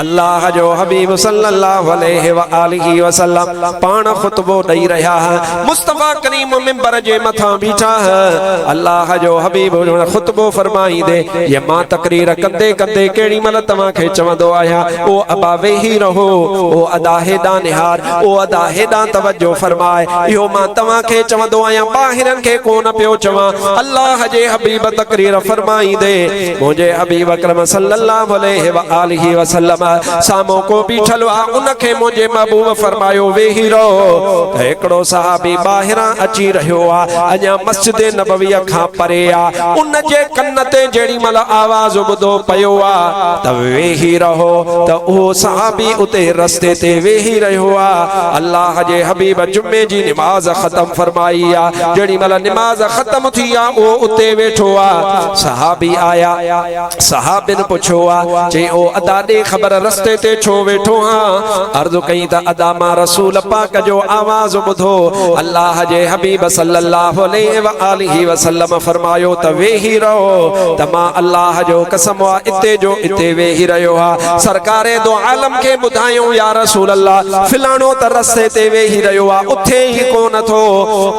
अल्लाह जो हबीब सल्लल्लाहु अलैहि वसल्लम पाण खुतबो दई रहा है। मुस्तफा करीम मिंबर जे मथा बीठा है। अल्लाह जो हबीब खुतबो फरमाई दे, ये मां तकरीर कंदे कंदे केड़ी मल तवा के चवंदो आया, ओ अबा वेही रहो, ओ अदा हेदा निहार, ओ अदा हेदा तवज्जो फरमाए। यो मां तवा के चवंदो आया, बाहिरन के कोन पियो चवा। अल्लाह जे हबीब तकरीर फरमाई दे, मुझे हबीब अकरम सल्लल्लाहु अलैहि वसल्लम सामो को बीठल आ, उनखे मुझे महबूब फरमायो वेही रहो। एकड़ो सहाबी बाहिरा अची रहियो आ, अञा मस्जिद नबवी खां परे आ। उन जे कन ते जेड़ी मल आवाज ॿुधो पयो आ त वेही रहो, त उहो सहाबी उते रस्ते ते वेही रहियो आ। अल्लाह जे हबीब जुमे जी नमाज खत्म फरमाई आ। जेड़ी मल नमाज खत्म थी आ, ओ उते वेठो आ। सहाबी आया, सहाबिन पुछो आ, चे ओ अदा दे खबर रस्ते ते छो वेठो हाँ? अर्ज कई त अदा मां रसूल पाक जो आवाज ॿुधो। अल्लाह जे हबीब सल्लल्लाहु अलैहि वसल्लम फरमायो त वेही रहो, त मां अल्लाह जो कसम आ इते जो इते वेही रहियो हा। सरकारे दो आलम के ॿुधायो या रसूल अल्लाह फिलाणो त रस्ते ते वेही रहियो आ, उथे ही कोन थो।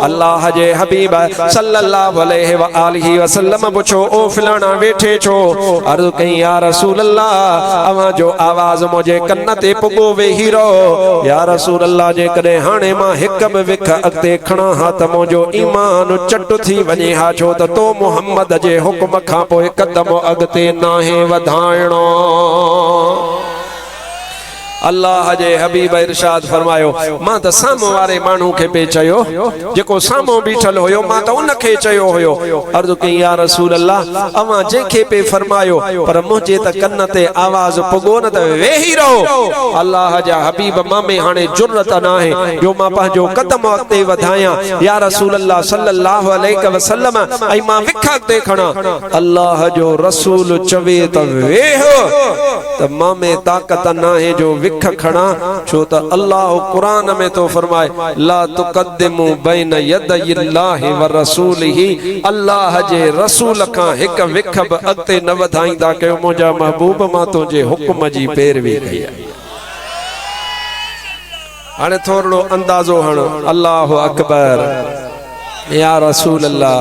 अल्लाह जे हबीब सल्लल्लाहु अलैहि वसल्लम पुछो, ओ फिलाणा वेठे छो? अर्ज कई या रसूल अल्लाह अवां जो आवाज मुझे कन्न ते पुगो वेही रहो। या रसूल अल्लाह जे कदे हाने मां हिक बि विख अगते खणा हा त मुझो ईमान चट थी वने हा, छो त तो मोहम्मद जे हुक्म खां पोइ कदम अगते नाहे वधाइणो। अल्लाह जे हबीब इरशाद फरमायो, मां त सामो वारे मानू के पे चयो, जेको सामो बीठल होयो मां त उन के चयो होयो। अर्ज कई या रसूल अल्लाह अवां जेके पे फरमायो, पर मुझे त कन्न ते आवाज पुगो न त वेही रहो। अल्लाह जा हबीब मां में हाने जुर्रत ना है जो मां पंहिंजो कदम अगते वधाया। या रसूल अल्लाह सल्लल्लाहु अलैहि वसल्लम आई मां विखा ते खणा। अल्लाह जो रसूल चवे त वेह, त मां में ताकत ना है जो विख खणा छो त अल्लाह कुरान में तो फरमाए ला तुक़द्दिमू बैन यदयिल्लाहि व रसूलिही अल्लाह जे रसूल खां हिक विख बि अॻिते न वधाईंदा कयो मुंहिंजा महबूब मां तुंहिंजे हुक्म जी पैरवी कई आहे। हाणे थोरो अंदाज़ो हणो अल्लाह अकबर या रसूल अल्लाह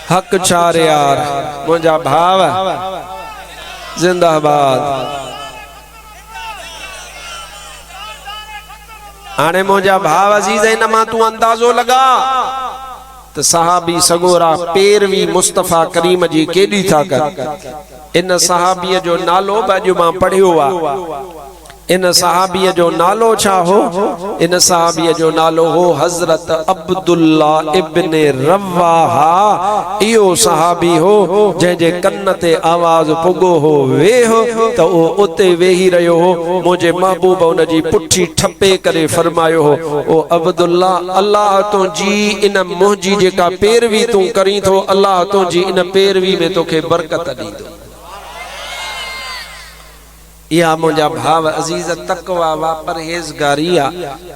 हक चार यार मुंहिंजा भाव जिंदाबाद। हाणे मुंहिंजा भाव अज़ीज़ इन मां तू अंदाज़ो लगा त सहाबी सगोरा पैरवी मुस्तफ़ा करीम जी केॾी था कर। इन सहाबीअ जो नालो बि अॼु मां पढ़ियो आहे। इन सहाबीअ जो नालो छा हो? इन सहाबीअ जो नालो हो हज़रत अब्दुल्ला इब्ने रवाहा। इहो सहाबी हो जंहिंजे कन ते आवाज़ पुगो हो वेह त उहो उते वेही रहियो हो। मुंहिंजे महबूब उन जी पुठी ठपे करे फरमायो हो ओ अब्दुल्ला अल्लाह तुंहिंजी इन मुंहिंजी जेका पैरवी तूं करीं थो अल्लाह तुंहिंजी इन पैरवी में तोखे बरकत ॾींदो। या मुंहिंजा भाव अज़ीज़ तकवा वा परहेज़गारी आ।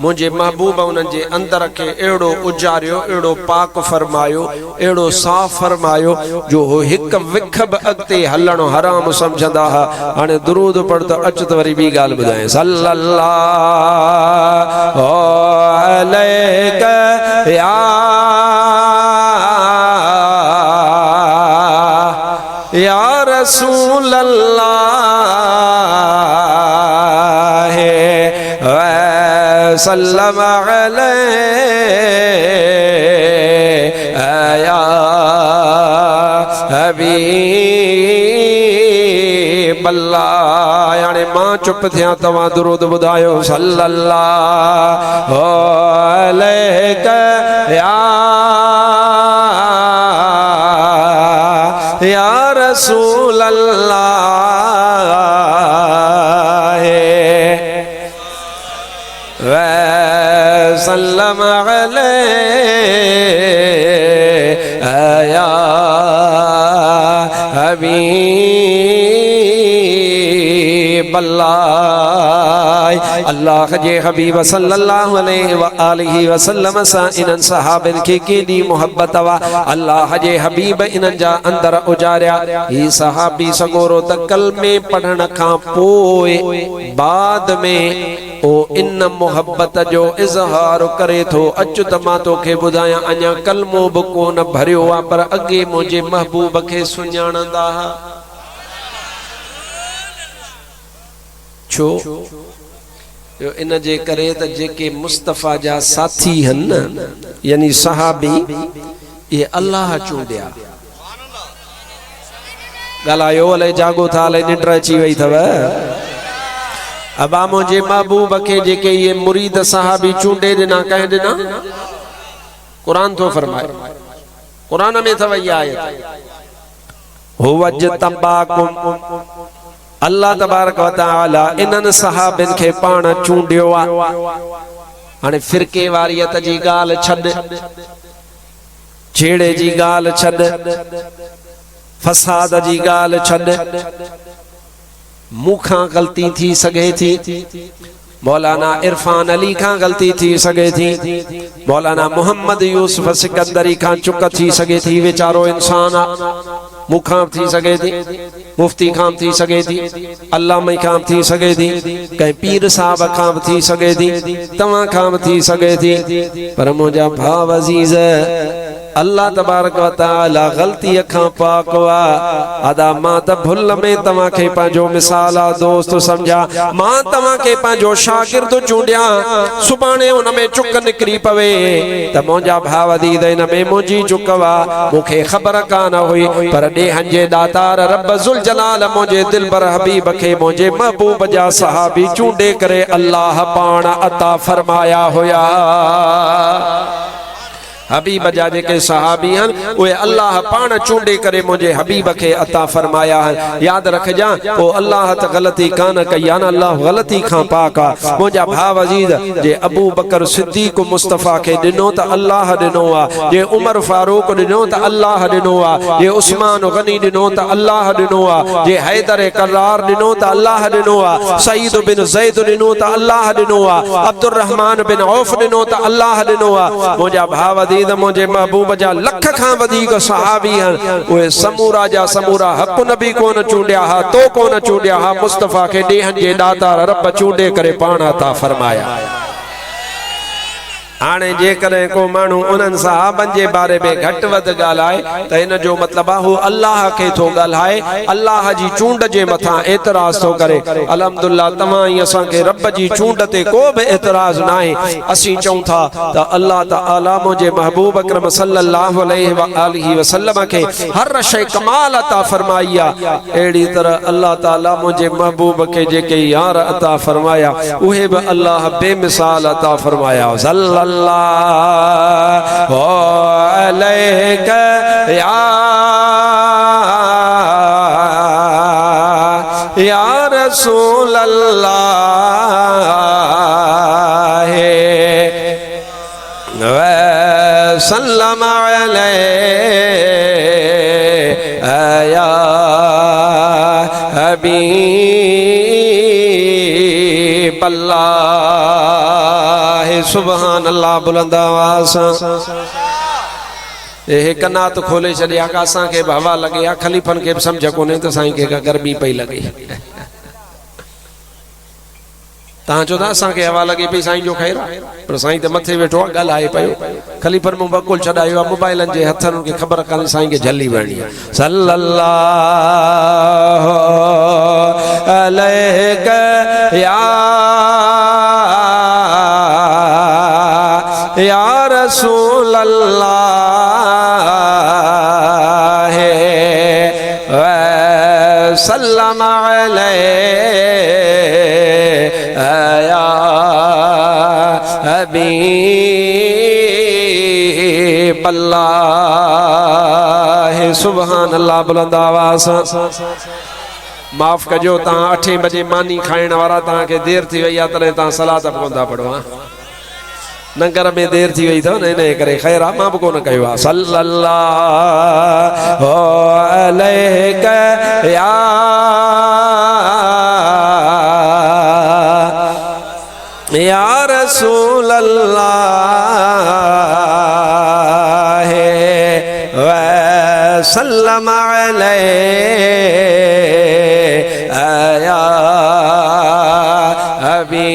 मुंहिंजे महबूब उन्हनि जे अंदर खे अहिड़ो उजारियो अहिड़ो पाक फरमायो अहिड़ो साफ़ फरमायो जो हो हिक विख बि अॻिते हलणो हराम सम्झंदा हुआ। हाणे दुरूद पढ़ त अच त वरी ॿी ॻाल्हि ॿुधाए सल्लल्लाहु अलैका या रसूल अल्लाह वसल्लम अलैहि या हबीब अल्लाह। हाणे मां चुप थियां तव्हां दुरूद ॿुधायो सल्लल्लाहु अलैका या रसूल अल्लाह वसल्लम अलैहि या हबीब अल्लाह। अल्लाह जे हबीब सल्लल्लाहु अलैहि व आलिहि वसल्लम सां इन्हनि सहाबनि खे केॾी मोहब्बत वा। अल्लाह जे हबीब इन्हनि जा अंदर उजारिया। ही सहाबी सगोरो त कलमे पढ़ण खां पोइ बाद में ओ इन मोहब्बत जो इज़हार करे थो अच त मां तोखे ॿुधायां अञा कलमो बि कोन भरियो आहे पर अॻे मुंहिंजे महबूब खे सुञाणंदा। छो जो इन जे करे त जेके मुस्तफ़ा जा साथी हन यानी सहाबी ये अल्लाह चूंडिया। ॻाल्हायो अलाए जागो था अलाए निंड अची वई अथव। अबा मुंहिंजे महबूब खे जेके ये मुरीद सहाबी चूंडे ॾिना कंहिं ॾिना? क़ुरान थो फरमाए क़ुरान में अथव इहा आयत हुवज्तबाकुम अल्लाह तबारक व तआला इन्हनि सहाबिन खे पाण चूंडियो आहे। हाणे फिरके वारियत जी ॻाल्हि छॾ छेड़े जी ॻाल्हि छॾ फसाद जी ॻाल्हि छॾ मूंखां ग़लती थी सघे थी मौलाना इरफान अली खां गलती थी सके थी मौलाना मोहम्मद यूसुफ सिकंदरी खां चुक थी सके थी वेचारो इंसान मुखां थी सके थी मुफ्ती खां थी सके थी अल्लामा खां थी सके थी कहीं पीर साहब खां थी सके थी तवां खां थी सके थी पर मुझा भाव अजीज अल्लाह तबारक व तआला गलती खां पाक वा अदा मां त भुल में तवां खे पंहिंजो मिसाला दोस्त समझा मां तवां खे पंहिंजो शागिर्द चूंडिया सुभाणे उन में चुक निकरी पवे त मुंहिंजा भाव दीद इन में मुंहिंजी चुक वा मूंखे ख़बर कान हुई पर ॾेहनि जे दातार रब ज़ुल जलाल मुंहिंजे दिलबर हबीब खे मुंहिंजे महबूब जा सहाबी चूंडे करे अल्लाह पाण अता फरमाया हुया। हबीब जा जेके सहाबी हन उहे अल्लाह पाण चूंडे करे मुझे हबीब के अता फरमाया है। याद रखजा ओ अल्लाह त गलती कान कई न, अल्लाह गलती खां पाक आ। मुझा भाव अजीज जे अबू बकर सिद्दीक मुस्तफा के दिनो त अल्लाह दिनो आ, जे उमर फारूक दिनो त अल्लाह दिनो आ, जे उस्मान गनी दिनो त अल्लाह दिनो आ, जे हैदर करार दिनो त अल्लाह दिनो आ, सईद बिन ज़ैद दिनो त अल्लाह दिनो आ, अब्दुल रहमान बिन औफ दिनो त अल्लाह दिनो आ। मुझा भाव अजीज मुझे महबूब जा लख खां वधीक सहाबी हन, उहे समूरा जा समूरा हक नबी कोन चूंडिया हा, तो कोन चूंडिया हा, मुस्तफा के ॾेहन जे दातार रब चूंडे करे पाण अता फरमाया। हाणे जेकॾहिं को माण्हू उन्हनि सहाबनि जे बारे में घटि वधि ॻाल्हाए त हिन जो मतिलबु आहे हू अल्लाह खे थो ॻाल्हाए, अल्लाह जी चूंड जे मथां एतिराज़ थो करे। अल्हम्दुलिल्लाह तव्हां ई असांखे रब जी चूंड ते को बि एतिराज़ न आहे। असीं चऊं था त अल्लाह ताला मुंहिंजे महबूब अकरम सल्लल्लाहु अलैहि वसल्लम खे हर शइ कमाल अता फरमाई आहे, अहिड़ी तरह अल्लाह ताला मुंहिंजे महबूब खे जेके यार अता फरमाया उहे बि अल्लाह बेमिसाल अता फरमाया। सल्लल्लाहु अलैहि या रसूल अल्लाह व सल्लम अलैहि या हबीब अल्लाह। सुभान अल्लाह। बुलंद आवाज़ एक नात खोले छॾिया का असांखे बि हवा लगे आ, खलीफन के समझ कोन्हे त साईं के गर्मी पई लगे। तहां चो था असांखे हवा लगे पई साईं जो ख़ैर आहे, पर साईं त मथे वेठो आहे ॻाल्हाए पियो। खलीफन मूं बकुल छॾायो आहे, मोबाइलन जे हथनि खे ख़बर कान्हे साईं खे झली वरणी आहे। सल्लल्लाहु अलैहि या रसूल अल्लाह व सल्लम अलैहि या हबीब अल्लाह। सुभान अल्लाह। बुलंद आवाज़ माफ़ कजो, तहां 8 बजे मानी खाइण वारा, तहांखे देर थी वई आहे तॾहिं तहां सलात बि कोन था पढ़ो। नंगर में देर थी वई अथव न, इन करे ख़ैर आहे, मां बि कोन कयो आहे। सल्लल्लाहु अलैहि या रसूल अल्लाह व सल्लम अलैहि या हबीब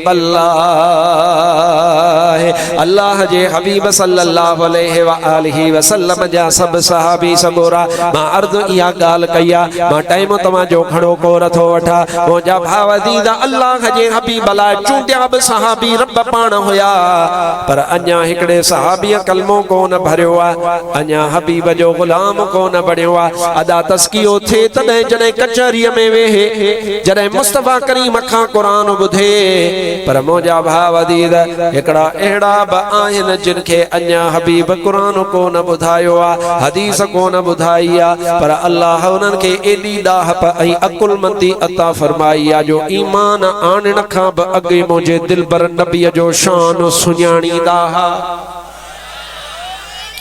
अल्लाह। अल्लाह जे हबीब सल्लल्लाहु अलैहि वसल्लम जा सब सहाबी समोरा मां अर्द इहा गाल कया, मां टाइम तमा जो खड़ो को रथो वठा। मुंहिंजा भाव दीदा अल्लाह जे हबीब लाइ चूंडिया बि सहाबी रब पाण हुया, पर अञा हिकड़े सहाबी कलमो कोन भरियो आहे, अञा हबीब जो गुलाम कोन बणियो आहे। अदा तस्कियो थे तॾहिं जॾहिं कचहरीअ में वेहे, जॾहिं मुस्तफा करीम खां क़ुरान ॿुधे, पर मुंहिंजा भाव दीद हिकड़ा अहिड़ा बि आहिनि जिन खे अञा हबीब क़ुरान कोन ॿुधायो आहे, हदीस कोन ॿुधाई आहे, पर अल्लाह उन्हनि खे एॾी ॾाहप ऐं अकुलमंदी अता फरमाई आहे जो ईमान आणण खां बि अॻे मुंहिंजे दिलबर नबीअ जो शान सुञाणींदा हुआ।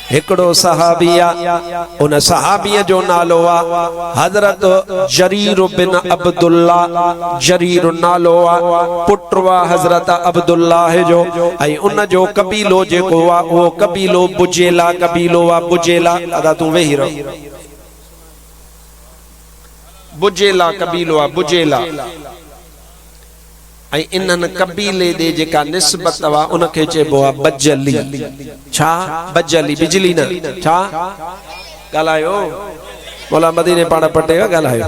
हिकड़ो सहाबी आहे, उन सहाबीअ जो नालो आहे हज़रत जरीर बिन अब्दुल्लाह। जरीर नालो आहे, पुटु आहे हज़रत अब्दुल्लाह जो, ऐं उन जो कबीलो जेको आहे उहो कबीलो बुजेला कबीलो आहे। बुजेला दादा तूं वेही रहो, बुजेला कबीलो आहे, बुजेला। ऐं इन्हनि कबीले दे जेका निस्बत वा उनखे चइबो आहे बजली। छा बजली? बिजली न, छा ॻाल्हायो मौला मदीने पाण पटेगा ॻाल्हायो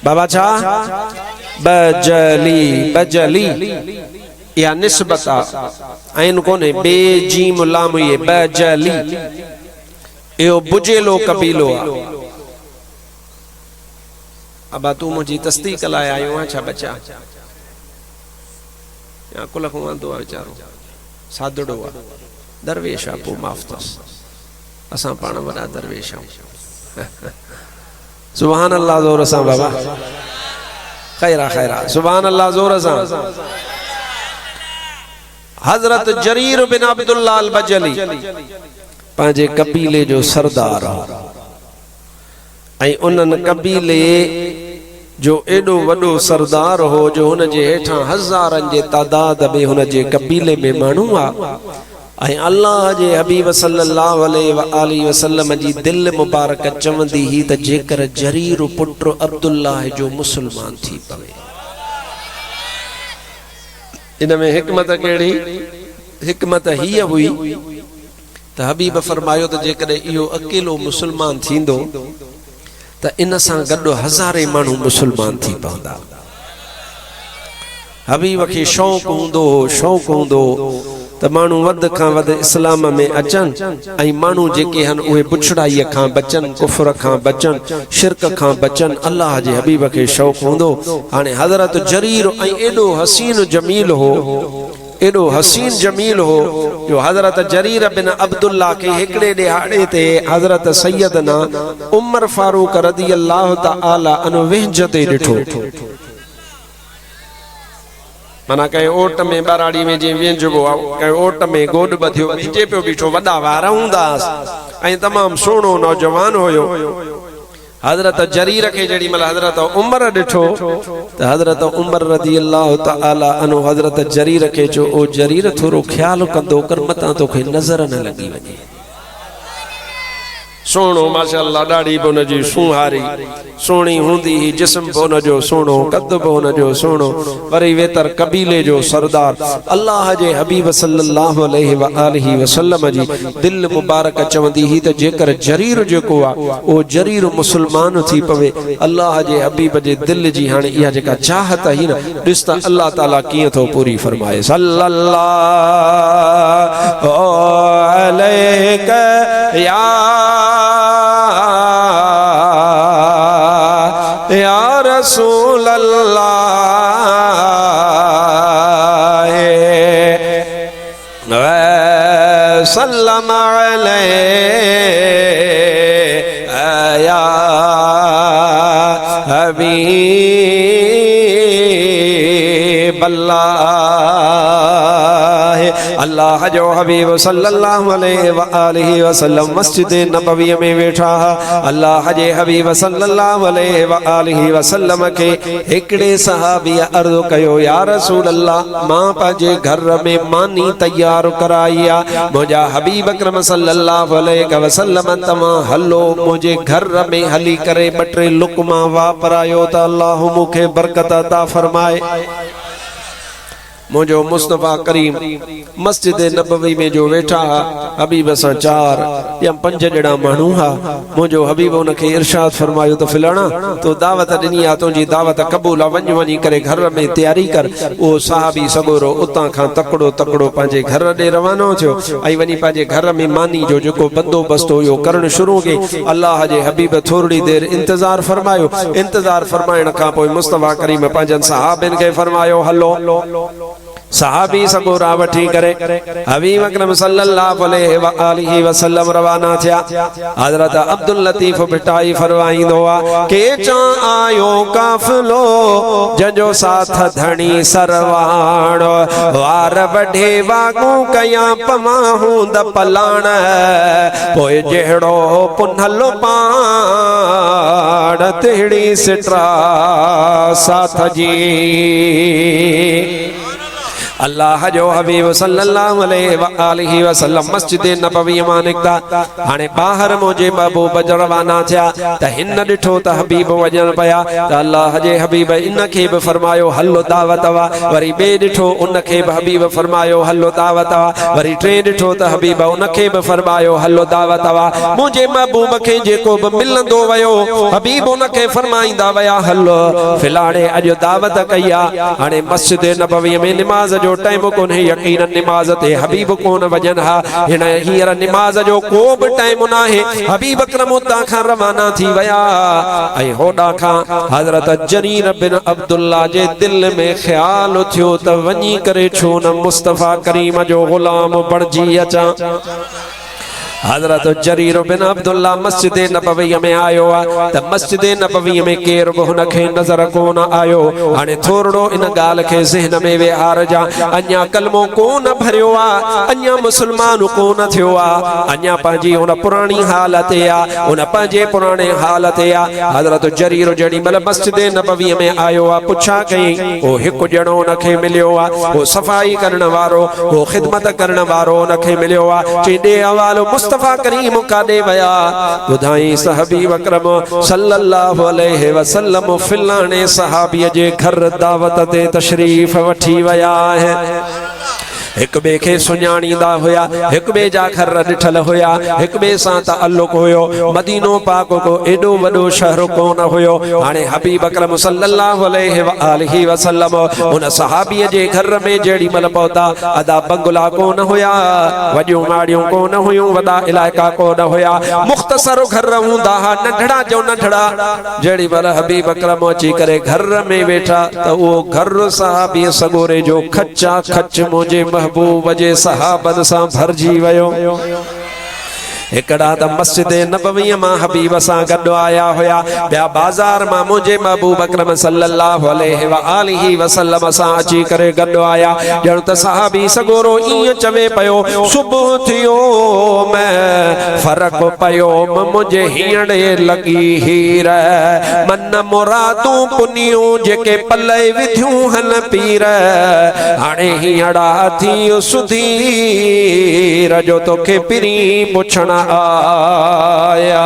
बाबा। छा बजली? बजली या निस्बत आहे, ऐं कोन्हे बे जीम लाम ये बजली। इहो बुजेलो कबीलो आहे। अबा तू मुंहिंजी तस्दीक लाइ आयो आहे छा बचा? या कुल को वांदो आहे वीचारो, सादड़ो आहे, दरवेश आहे, पोइ माफ़ अथसि। असां पाण वॾा दरवेश आहियूं। सुभान अल्लाह ज़ोर सां बाबा, ख़ैरा ख़ैरा, सुभान अल्लाह ज़ोर सां। हज़रत जरीर बिन अब्दुल्लाह अल बजली पंहिंजे कबीले जो सरदार ऐं उन्हनि कबीले जो एॾो वॾो सरदार हो जो हुन जे हेठां हज़ारनि जे तादाद में हुन जे कबीले में माण्हू आहे। ऐं अल्लाह जे हबीब सल्लल्लाहु अलैहि वसल्लम जी दिल मुबारक चवंदी ही त जेकर जरीर पुट अब्दुल्लाह जो मुसलमान थी पवे। इन में हिकमत कहिड़ी? हिकमत हीअ हुई त हबीब फरमायो त जेकर इहो अकेलो मुसलमान थींदो त इन सां गॾु हज़ारे माण्हू मुसलमान थी पवंदा। हबीब खे शौक़ु हूंदो त माण्हू वध खां वध इस्लाम में अचनि ऐं माण्हू जेके आहिनि उहे बुछड़ाईअ खां बचनि, कुफ्र खां बचनि, शिरक खां बचनि। अल्लाह जे हबीब खे शौक़ु हूंदो। हाणे हज़रत जरीर ऐं एॾो हसीन जमील हो, एॾो हसीन जमील हो जो हज़रत जरीर बिन अब्दुल्लाह के हिकड़े ॾिहाड़े ते हज़रत सैयदना उमर फारूक रज़ी अल्लाह तआला अन्हु वेंझ ते ॾिठो। माना कंहिं ओट में ॿराड़ी में जीअं वेंझबो आहे, कंहिं ओट में गोॾ ॿधियो विचे पियो बीठो, वॾा वार हूंदासि ऐं तमामु सुहिणो नौजवान हुयो। हज़रत जरीर खे जेॾी महिल हज़रत उमर ॾिठो त हज़रत उमर रज़ी अल्लाह तआला अन्हु हज़रत जरीर खे चयो, ओ जरीर थोरो ख्यालु कंदो कर मतां तोखे नज़र न लॻी वञे। सुहिणो माशाअल्लाह, ॾाढ़ी बि हुनजी सुहारी सुहिणी हूंदी ही, जिस्म बि हुनजो सुहिणो, कद बि हुनजो सुहिणो, वरी वेतर कबीले जो सरदार। अल्लाह जे हबीब सल्लल्लाहु अलैहि वसल्लम जी दिल मुबारक चवंदी ही त जेकर जरीर जेको आहे उहो जरीर मुसलमान थी पवे। अल्लाह जे हबीब जे दिल जी हाणे इहा जेका चाहत ही न, ॾिस त अल्लाह ताला कीअं थो पूरी फरमाए। सल्लल्लाहु अलैका या रसूल अल्लाह व सल्लम अलैहि या हबीब अल्लाह। अल्लाह जो हबीब सल्लल्लाहु अलैहि वसल्लम मस्जिद नबवी में वेठा। अल्लाह जे हबीब सल्लल्लाहु अलैहि वसल्लम के हिकड़े सहाबी अर्ज़ कयो, या रसूल अल्लाह, मां पंहिंजे घर में मानी तैयार कराई आ। मुंहिंजा हबीब अकरम सल्लल्लाहु अलैहि वसल्लम तव्हां हलो मुंहिंजे घर में हली करे ॿ टे लुक़मा वापरायो त अल्लाह मूंखे बरकत अता फरमाए। मुझो मुस्तफा करीम मस्जिद नबवी में जो वेठा हबीब सां 4 या 5 जड़ा मानू हा। मुझो हबीब उनके इरशाद फरमायो तो फिलाना तो दावत दिनी आ, तुझी दावत कबूल वञ वञी करे घर में तैयारी कर। वो साहबी सगोरो उतां खां तकड़ो तकड़ो पांजे घर दे रवानो थियो आई वनी पांजे घर में मानी जो जो बंदोबस्त हो करण शुरू के। अल्लाह जे हबीब थोड़ी देर इंतजार फरमायो। इंतजार फरमाइण खां पोइ मुस्तफा करीम पांजन सहाबिन के फरमायो हलो। सहाबी सगोरा वठी करे हबीब अकरम सल्लल्लाहु अलैहि वसल्लम रवाना थिया। हजरत अब्दुल लतीफ बिटाई फरमाईंदो आ के चा आयो काफिलो जंजो साथ धणी सरवाण वार वढे वागू कया पवाहू द पलाण पोइ जेड़ो पुनलो पाण तेड़ी सिट्रा साथ जी। अल्लाह जो हबीब सल्लल्लाहु अलैहि वसल्लम मस्जिद नबवी मां निकता। हाने बाहर मुझे महबूब रवाना थिया त हिन ॾिठो त हबीब वजन पया त अल्लाह जे हबीब इनखे भी फरमायो हलो दावत वा। वरी बे ॾिठो उनखे भी हबीब फरमायो हलो दावत वा। वरी टे ॾिठो त हबीब उनखे भी फरमायो हलो दावत वा। मुझे महबूब खे जेको भी मिलंदो वयो हबीब उनखे फरमाईंदा वया हलो फिलाणे अज दावत कई आ। हाने मस्जिद नबवी में नमाज जो टाइम कोन्हे यकीनन निमाज ते हबीब कोन वजन हा हिन हीर निमाज जो को बि टाइम ना है हबीब अकरम उतां खां रवाना थी वया ऐं होॾा खां हज़रत जरीर बिन अब्दुल्ला जे दिल में ख्याल थियो त वञी करे छो न मुस्तफा करीम जो गुलाम बणजी अचां हज़रत जरीर बिन अब्दुल्ला मस्जिद नबवी में आयो त मस्जिद नबवी में केर बि हुनखे नज़र कोन आयो हाणे थोरो इन ॻाल्हि खे ज़हन में विहार जा अञा कलमो कोन भरियो आ अञा मुस्लमान कोन थियो आ अञा पंहिंजी हुन पुराणी हालत आ हुन पंहिंजे पुराणे हालत आ हज़रत जरीर जेॾी महिल मस्जिद नबवी में आयो आ पुछा कई ओ हिकु ॼणो हुनखे मिलियो आ ओ सफ़ाई करण वारो ओ ख़िदमत करण वारो हुनखे मिलियो आ चई ॾे हवालो मुस्तफा करीम काॾे वया ॿुधाई सहाबी अकरम सल्लल्लाहु अलैहि वसल्लम फिलाणे सहाबीअ जे घर दावत ते तशरीफ़ वठी वया आहिनि एक बे के सुञाणींदा हुया एक बे जा घर ॾिठल हुया एक बे सां ताल्लुक़ हुयो मदीनो पाक को एॾो वॾो शहर कोन हुयो हाणे हबीब अकरम सल्लल्लाहु अलैहि वसल्लम उन सहाबीअ जे घर में जेॾी महिल पहुता अदा बंगला कोन हुया वॾियूं माड़ियूं कोन हुयूं वॾा इलाइक़ा कोन हुया मुख़्तसर घर हूंदा हा नंढड़ा जो नंढड़ा जेॾी महिल हबीब अकरम अची करे घर में वेठा त उहो घर सहाबी सगोरे जो खचा खच मुंहिंजे महबूब जे सहाबन सां भरजी वयो एकड़ा त मस्जिद नबवी मां हबीब सां गॾु आया हुया ॿिया बाज़ार मां मुंहिंजे महबूब अकरम सल्लल्लाहु अलैहि वसल्लम सां अची करे गॾु आया ॼण त सहाबी सगोरो ईअं चवे पियो सुबुह थियो मैं फ़र्क़ पियो मुंहिंजे हीअणे लॻी हीर मन मुरादूं पुनियूं जेके पले विधियूं हन पीर हाणे हीअड़ा थी सुधीर जो तोखे पिरी पुछण आया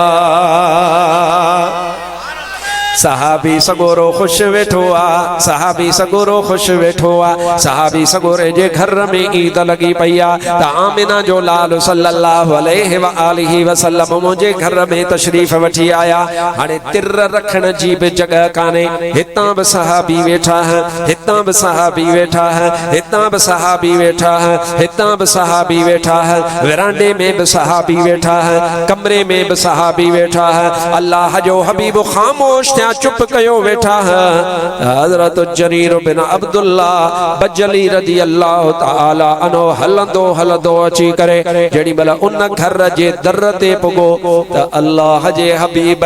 सहाबी सगोरो खुश वेठो आ सहाबी सगोरो खुश वेठो आ सहाबी सगोरे जे घर में ईद लगी पई आ त आमिना जो लाल सल्लल्लाहु अलैहि वसल्लम मुंहिंजे घर में तशरीफ़ वठी आया हाणे तिर रखण जी बि जगह काने हितां बि सहाबी वेठा हैं हितां बि सहाबी वेठा हैं हितां बि सहाबी वेठा हैं हितां बि सहाबी वेठा हैं विरांडे में बि सहाबी वेठा हैं कमरे में बि सहाबी वेठा हैं अल्लाह जो हबीब खामोश चुप कयो वेठा है हज़रत जरीर बिन अब्दुल्ला बजली रज़ी अल्लाह ताला अनो हलंदो हलंदो अची करे जेडी महिल उन घर जे दर ते पुगो त अल्लाह जे हबीब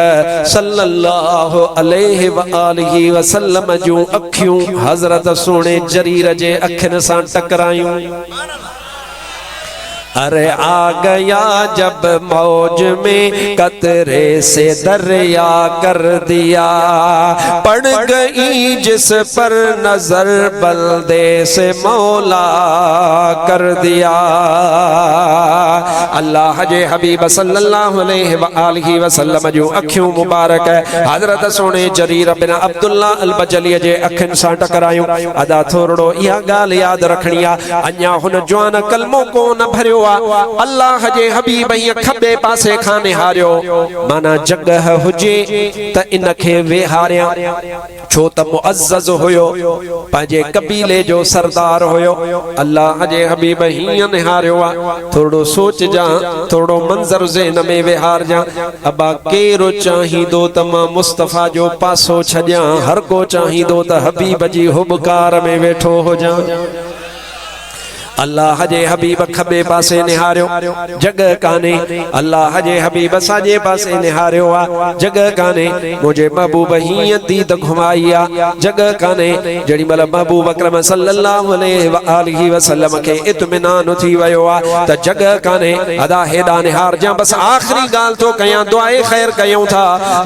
सल्लल्लाहु अलैहि वसल्लम जूं अखियूं हज़रत सोने जरीर जे अखियुनि सां टकरायूं अरे आ गया जब मौज में कतरे से दरिया कर दिया पड़ गई जिस पर नजर बल्दे से मौला कर दिया अल्लाह जे हबीब सल्लल्लाहु अलैहि वसल्लम जो अखियूं मुबारक हज़रत सोने जरीर बिन अब्दुल्ला अल बजली जे अखियुनि सां टकरायूं अदा थोरो इहा ॻाल्हि यादि रखणी आहे अञा हुन जवान कलमो कोन भरियो अल्लाह जे हबीब खबे पासे खां निहारियो माना जगह हुजे त इनखे वेहारिया छो त मुअज़्ज़ज़ हुयो पंहिंजे कबीले जो सरदार हुयो अल्लाह जे हबीब हीअं निहारियो थोरो सोच जा थोरो मंज़र ज़हन में विहार जा अबा केरो चाहींदो त मां मुस्तफ़ा जो पासो छॾियां हर को चाहींदो त हबीब जी हुबकार में वेठो हुजां अल्लाह जे हबीब खबे पासे निहारियो जगह काने अल्लाह जे हबीब साजे पासे निहारियो जगह काने मुझे महबूब हीअं दीद घुमाई जगह काने जेडी महिल महबूब अकरम सल्लल्लाहु अलैहि वसल्लम के इत्मिनान थी वयो त जगह काने अदा हेदा निहार जा बस आखिरी गाल तो कया दुआए खैर कयूं था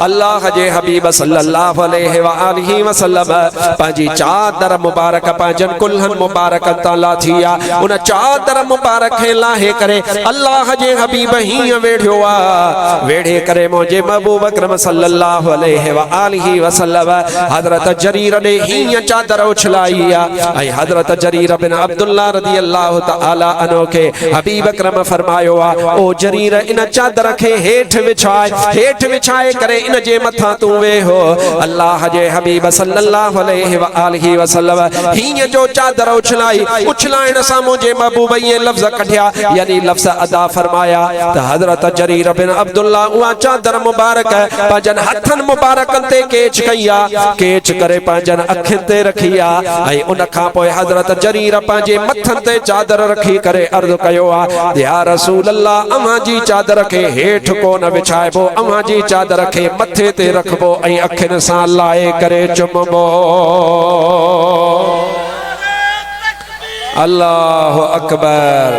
अल्लाह जे हबीब सल्लल्लाहु अलैहि वसल्लम पाजी चादर मुबारक पाजन कुल्हन मुबारक ताला थिया उन चादर मुबारक खे लाहे करे अल्लाह जे हबीब हीअं वेठियो आ वेठे करे मुंहिंजे महबूब अकरम सल्लल्लाहु अलैहि व आलिहि वसल्लम हज़रत जरीर ने हीअं चादर उछलाई आ ऐं हज़रत जरीर बिन अब्दुल्लाह रज़ियल्लाहु तआला अन्हु खे हबीब अकरम फरमायो आ ओ जरीर इन चादर खे हेठ विछाए करे इन जे मथा तू वेहो अल्लाह जे हबीब सल्लल्लाहु अलैहि व आलिहि वसल्लम हीअं जो चादर उछलाइण सां मुंहिंजे महबूब ये लफ्ज़ कढिया यानी लफ्ज़ अदा फरमाया त हज़रत जरीर बिन अब्दुल्लाह उहा चादर मुबारक पंहिंजन हथन मुबारकन ते केच कई आ केच करे पंहिंजन अखियुनि ते रखी आ ऐं उन खां पोइ हज़रत जरीर पंहिंजे मथन ते चादर रखी करे अर्ज़ कयो आ या रसूल अल्लाह अव्हां जी चादर खे हेठ कोन विछाइबो अव्हां जी चादर खे मथे ते रखबो ऐं अखियुनि सां लाए करे चुमबो अल्लाहु अकबर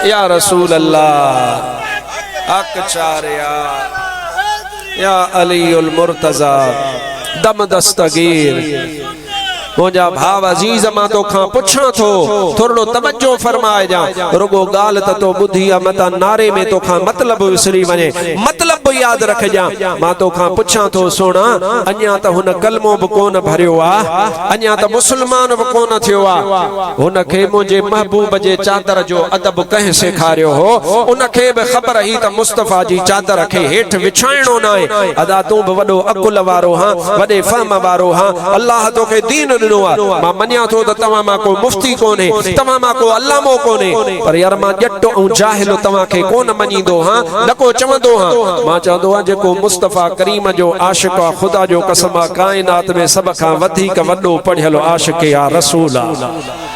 या रसूल अल्लाह अक चारिया या अलीउल मुर्तज़ा दम दस्तगीर मुंहिंजा भाव अजीज मां तोखां पुछां थो थोरो तवज्जो फरमाए जा रुगो ॻाल्हि त तो ॿुधी आहे मता नारे में तोखां मतिलबु विसरी वञे मतिलबु यादि रखजां मां तोखां पुछां थो सोना अञा त हुन कलमो बि कोन भरियो आहे अञा त मुस्लमान बि कोन थियो आहे हुनखे मुंहिंजे महबूब जे चादर जो अदब कंहिं सेखारियो हो उनखे बि ख़बर ही त मुस्तफ़ा जी चादर खे हेठि विछाइणो न आहे अदा तूं बि वॾो अकुल वारो हां वॾे फ़हम वारो हां अल्लाह तोखे दीन मां मञा थो त तव्हां मां को मुफ्ती कोन्हे तव्हां मां को अल्लामो कोन्हे पर यार मां ॼटो ऐं जाहिल तव्हां खे कोन मञींदो हां न को चवंदो हां मां चवंदो आहियां जेको मुस्तफ़ा करीम जो आशिक़ आहे ख़ुदा जो कसम आहे काइनात में सभ खां वधीक वॾो पढ़ियल आशिक़ या रसूल आहे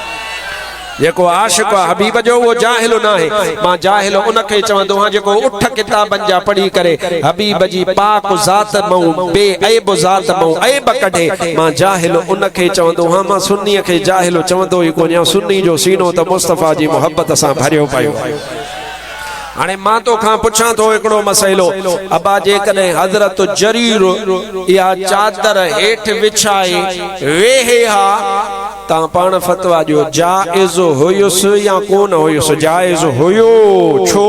जेको आशिक़ आहे हबीब जो वो जाहिल न आहे मां जाहिल उनखे चवंदो आहियां जेको उठ किताबनि जा पढ़ी करे हबीब जी पाक ज़ात मऊं बेऐब ज़ात मऊं ऐब कढे मां जाहिल उनखे चवंदो आहियां मां सुन्नीअ खे जाहिल चवंदो ई कोन सुन्नी जो सीनो त मुस्तफ़ा जी मोहब्बत सां भरियो पियो हाणे मां तोखां पुछां थो हिकिड़ो मसइलो अबा जेकॾहिं हज़रत जरीर इहा चादर हेठि विछाए वेहे हा तव्हां पाण फतवा ॾियो जाइज़ हुयुसि या कोन हुयुसि जाइज़ हुयो छो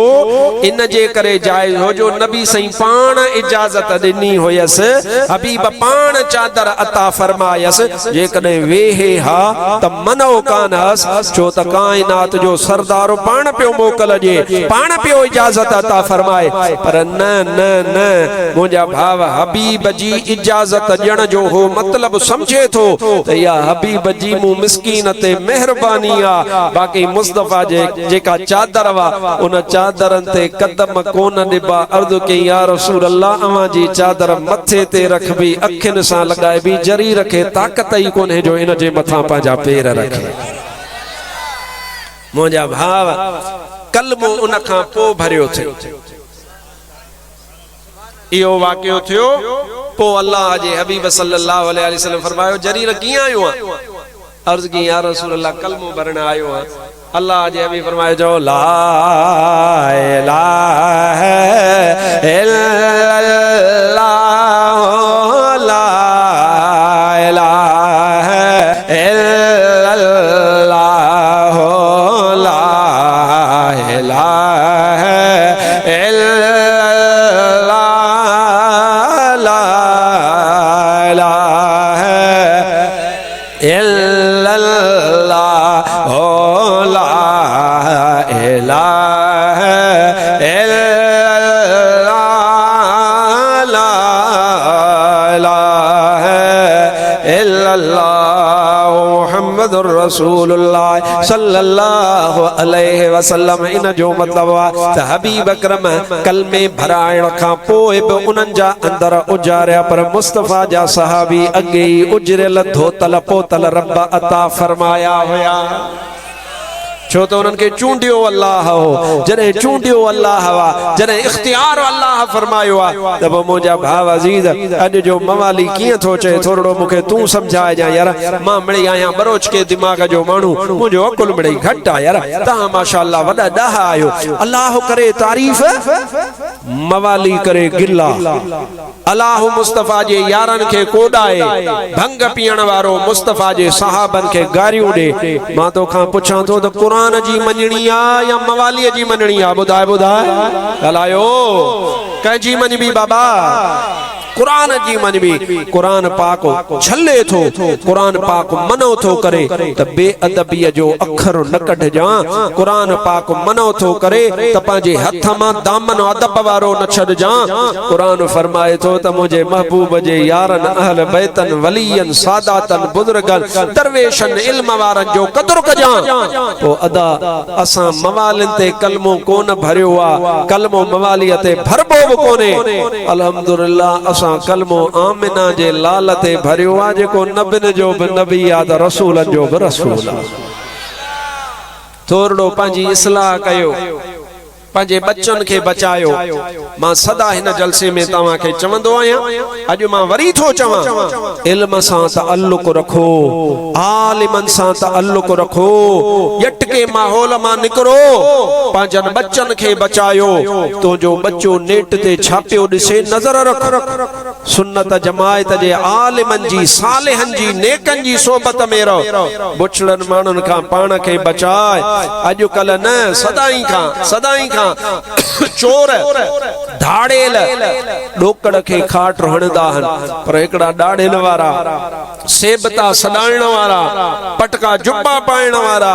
इन जे करे जाइज़ हो जो नबी साईं पाण इजाज़त ॾिनी हुयसि हबीब पाण चादर अता फरमायसि जेकॾहिं वेहे हा त मनो कान हुअसि छो त काइनात जो सरदार पाण पियो मोकल ॾिए पाण पियो इजाज़त अता फरमाए पर न न न मुंहिंजा भाव हबीब जी इजाज़त ॾियण जो हो मतलब समझे थो त इहा हबीब जी मूं मिस्कीन ते मेहरबानी आ बाक़ी मुस्तफ़ा जे जेका चादर वा उन चादरनि ते कदम कोन ॾिबा अर्ज़ कई या रसूल अल्लाह अव्हां जी चादर मथे ते रखबी अखियुनि सां लॻाइबी जरीर खे ताक़त ई कोन्हे जो इन जे मथां पंहिंजा पेर रखे मुंहिंजा भाव कलमो उन खां पोइ भरियो थियो इहो वाक़ियो थियो पोइ अल्लाह जे हबीब सल्लल्लाहु अलैहि वसल्लम फरमायो जरीर कीअं आयो आहे अर्ज़ की या रसूल अल्लाह कलमो भरण आयो आहे अल्लाह जे हबीब फरमायो जो ला इलाहा इल्लल्लाह ला इलाहा इल्लल्लाह ला इलाहा इल्लल्लाह ला इलाहा इल्लल्लाह हो ला इलाहा इल्लल्लाह ला इलाहा इल्लल्लाह मुहम्मदुर रसूलुल्लाह सल्लल्लाहु अलैहि वसल्लम इन जो मतलब आहे त हबीब अकरम कलमे भराइण खां पोइ बि उन्हनि जा अंदर उजारिया पर मुस्तफ़ा जा सहाबी अॻे ई उजरियल धोतल पोतल रब अता फरमाया हुया छो तो उन्हनि खे चूंडियो अल्लाह हो, जॾहिं चूंडियो अल्लाह हुआ, जॾहिं इख्तियार अल्लाह फरमायो आहे त पोइ मुंहिंजा भाउ अज़ीज़ अॼु जो मवाली कीअं थो चए थोरो मूंखे तूं सम्झाए जा यार, मां मिड़ई आहियां बरोच के दिमाग़ जो माण्हू, मुंहिंजो अकुल मिड़ई घटि आहे यार, तव्हां माशाअल्लाह वॾा ॾह आहियो। अल्लाह करे तारीफ़, मवाली करे गिला। अल्लाह मुस्तफ़ा जे यारनि खे कोॾाए, भंग पीअण वारो मुस्तफ़ा जे सहाबनि खे गारियूं ॾे। मां तोखां पुछां थो त क़ुरान जी मञणी आहे या मवालीअ जी मञणी आहे? ॿुधाए ॿुधाए ॻाल्हायो, कंहिंजी मञबी बाबा? कुरान जी मञबी। कुरान पाक छले थो, कुरान पाक मनो थो करे त बेअदबीअ जो अखर न कढजां, कुरान पाक मनो थो करे त पंहिंजे हथ मां दामन अदब वारो न छॾजां। कुरान फरमाए थो त मुंहिंजे महबूब जे यारनि अहल बैतन वलियन सादातन बुजुर्गन दरवेशन इल्म वारनि जो क़दुर कजां। पोइ अदा असां मवालिन ते कलमो कोन भरियो आहे, कलमो मवालीअ ते भरबो बि कोन्हे। अल्हम्दुलिल्लाह असां कलमो आमिना जे लाल ते भरियो आहे, जेको नबिन जो बि नबी आहे त रसूलन जो बि रसूल आहे। थोरो पंहिंजी इस्लाह कयो, पंहिंजे बच्चन खे बचायो। मां सदा हिन जलसे में तव्हांखे चवंदो आहियां, अॼु मां वरी थो चवां, इल्म सां तअल्लुक़ रखो, आलिमन सां तअल्लुक़ रखो, यटके माहौल मां निकरो, पंहिंजन बच्चन खे बचायो। तुंहिंजो बच्चो नेट ते छापियो ॾिसे, नज़र रख, सुन्नत जमायत जे आलिमन जी, सालिहन जी, नेकन जी सोबत में रहो। बुछड़न माण्हुनि खां पाण खे बचाए। अॼुकल्ह न, सदाई खां चोर धाड़ेल ॾोकड़ खे खाट हणंदा आहिनि, पर हिकिड़ा ॾाड़ेल वारा, सेबता सॾाइण वारा, पटका जुब्बा पाइण वारा,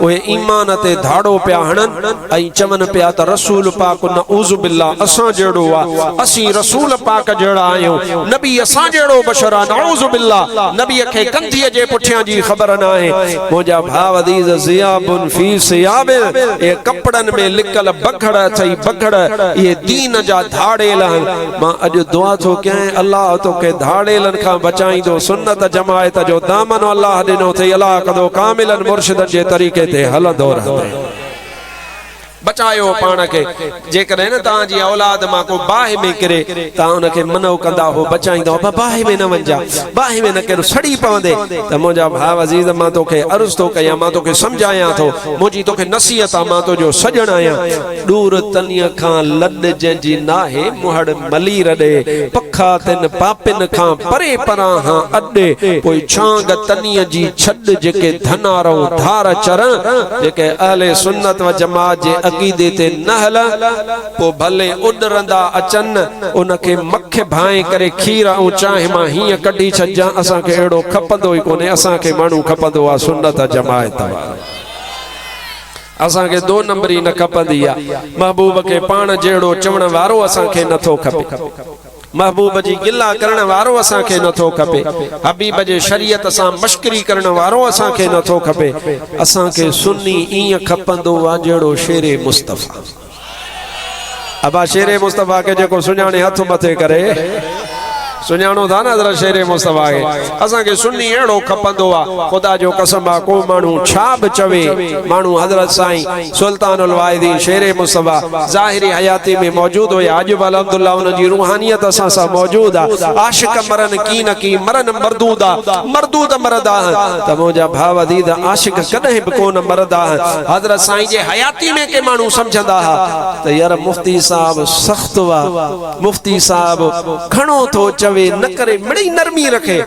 उहे ईमान ते धाड़ो पिया हणनि ऐं चवनि पिया त रसूल पाक नऊज़ु बिल्लाह असां जहिड़ो आहे, असीं रसूल पाक जहिड़ा आहियूं, नबी असां जहिड़ो बशर आहे, नऊज़ु बिल्लाह। नबीअ खे कंधीअ जे पुठियां जी ख़बर न आहे। मुंहिंजा भाउ अज़ीज़ ज़ियाबुन फी सियाबिन, ए कपड़नि में लिकल बघड़ अथई, बघड़ ये दीन जा धाड़ेल आहिनि। मां अॼु दुआ थो कयां, अल्लाह तोखे धाड़ेलनि खां बचाईंदो। सुन्नत जमायत जो दामन अल्लाह ॾिनो अथई, अल्लाह कदो कामिलन मुर्शिदन जे तरीक़े ते हलंदो रहे। बचायो पाण खे। जेकॾहिं न तव्हांजी औलाद मां को बाहि में किरे, तव्हां हुनखे मनो कंदा हो, बचाईंदा हो, बाहि में न वञा, बाहि में न किर, सड़ी पवंदे। त मुंहिंजा भाउ अज़ीज़, मां तोखे अर्ज़ थो कयां, मां तोखे सम्झायां थो, मुंहिंजी तोखे नसीहत आहे, मां तुंहिंजो सजण आहियां। ॾूर तनीअ खां लॾ जंहिंजी नाहे, मुहड़ मलीर ॾे, पखा तिन पापिन खां परे परां हां अॾे, पोइ छांग तनीअ जी छॾ, जेके धनारो धार चरण, जेके अहले सुन्नत व जमात जे अक़ीदे ते न हल, पोइ भले उॾरंदा अचनि, उनखे मख भाए करे खीर ऐं चांहि मां हीअं कढी छॾजां। असांखे अहिड़ो खपंदो ई कोन्हे, असांखे माण्हू खपंदो आहे सुन्नत जमायत वारो। असांखे दो नंबरी न खपंदी आहे। महबूब खे पाण जहिड़ो चवण वारो असांखे नथो खपे, महबूब जी गिला करण वारो असांखे नथो खपे, हबीब जे शरीयत सां मश्करी करण वारो असांखे नथो खपे। असांखे सुन्नी ईअं खपंदो आहे जहिड़ो शेरे मुस्तफ़ा। अबा शेरे मुस्तफ़ा खे जेको सुञाणे हथ मथे करे, सुञाणो था न हज़रत शेरे मुस्तफ़ा खे। असांखे सुन्नी अहिड़ो खपंदो आहे, ख़ुदा जो कसम आहे, को माण्हू छा बि चवे, माण्हू हज़रत साईं सुल्तानुल वाहिदीन शेरे मुस्तफ़ा ज़ाहिरी हयाती में मौजूदु हुया, अॼु बि अल्हम्दुलिल्लाह उनजी रूहानियत असां सां मौजूदु आहे। आशिक मरन की न की, मरन मरदूद आहे, मरदूद मरद आहिनि। त मुंहिंजा भाउ अज़ीज़, आशिक कॾहिं बि कोन मरद आहिनि। हज़रत साईं जे हयाती में के माण्हू सम्झंदा हुआ त यार मुफ्ती साहब सख़्त हुआ, मुफ्ती साहब घणो थो चवे, न करे मिड़ी नरमी रखे।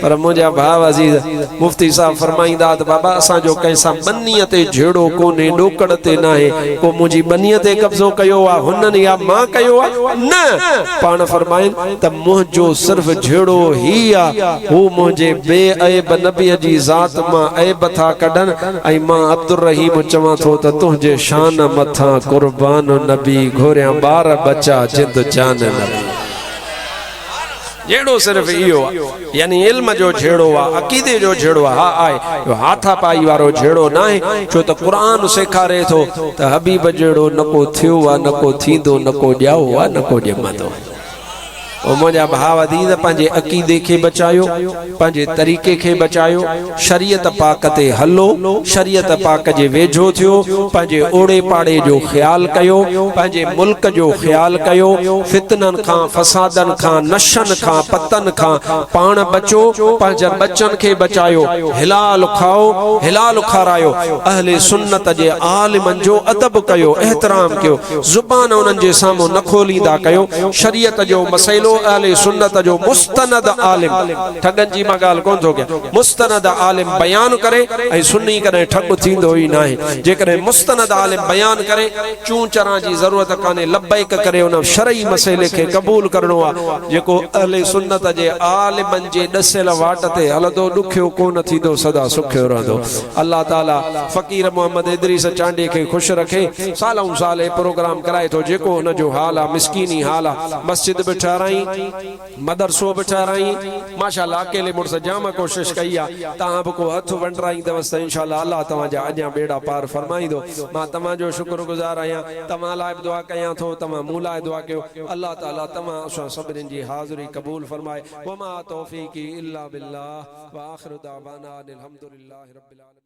पर मुंहिंजा भाउ अज़ीज़, मुफ्ती साहब फरमाईंदा त बाबा असांजो कंहिंसां बनीअ ते झेड़ो कोन्हे, ॾोकड़ ते न आहे, को मुंहिंजी बनीअ ते कब्ज़ो कयो आहे हुननि या मां कयो आहे, न। पाण फरमाइनि त मुंहिंजो सिर्फ़ झेड़ो ई आहे, हू मुंहिंजे बेअब नबीअ जी ज़ात मां ऐब था कढनि, ऐं मां अब्दुर रहीम चवां थो त तुंहिंजे शान मथां कुर्बान नबी, घोरियां ॿार बचा जिंद जान नबी। झेड़ो सिर्फ इहो आहे, यानी इल्म जो झेड़ो आहे, अक़ीदे जो झेड़ो आहे। हा आहे, हाथा पाई वारो झेड़ो न आहे, छो त क़ुरान सेखारे थो त हबीब जहिड़ो न को थियो आहे, न को थींदो, न को ॼाओ आहे, न को ॼमंदो। ओ मुंहिंजा भाउ अदीज़ पंहिंजे अक़ीदे खे बचायो, पंहिंजे तरीक़े खे बचायो, शरीयत पाक ते हलो, शरीयत पाक जे वेझो थियो, पंहिंजे ओड़े पाड़े जो ख्याल कयो, पंहिंजे मुल्क जो ख्याल कयो, फितनन खां फसादन खां नशन खां पतन खां पाण बचो, पंहिंजे बच्चन खे बचायो, हिलाल खाओ, हिलाल खारायो, अहले सुन्नत जे आलिमन जो अदब कयो, एहतराम कयो, जुबान उन्हनि जे साम्हूं न खोलींदा कयो, शरीयत जो मसइलो अहले सुन्नत जो मुस्तनद आलिम, ठगन जी मां ॻाल्हि कोन थो कयां, मुस्तनद आलिम बयान करे ऐं सुन्नी कॾहिं ठग थींदो ई नाहे। जेकॾहिं मुस्तनद आलिम बयान करे चूं चरां जी ज़रूरत कान्हे, लब्बैक करे उन शरई मसइले खे क़बूल करणो आहे। जेको अहले सुन्नत जे आलिमन जे ॾसियल वाट ते हलंदो ॾुखियो कोन थींदो, सदा सुखियो रहंदो। अल्लाह ताला फ़कीर मोहम्मद इदरीस चांडी खे ख़ुशि रखे, सालऊं साल प्रोग्राम कराए थो, जेको हुन जो हाल आहे मिसकीनी हाल आहे, मस्जिद बि ठाराई, मदरसो बि ठाराई, माशाअल्लाह अकेले मुड़स जाम कोशिश कई आहे। तव्हां बि को हथ वंडराईंदवसि त इंशाअल्लाह अल्लाह तव्हांजा अञा बेड़ा पार फरमाईंदो। मां तव्हांजो शुक्रगुज़ार आहियां, तव्हां लाइ बि दुआ कयां थो, तव्हां मूं लाइ दुआ कयो। अल्लाह ताला तव्हां असां सभिनीनि जी हाज़िरी क़बूल फरमाए। वमा तौफ़ीक़ी इल्ला बिल्लाह व आख़िरु दावाना अनिल हम्दुलिल्लाहि रब्बिल आलमीन।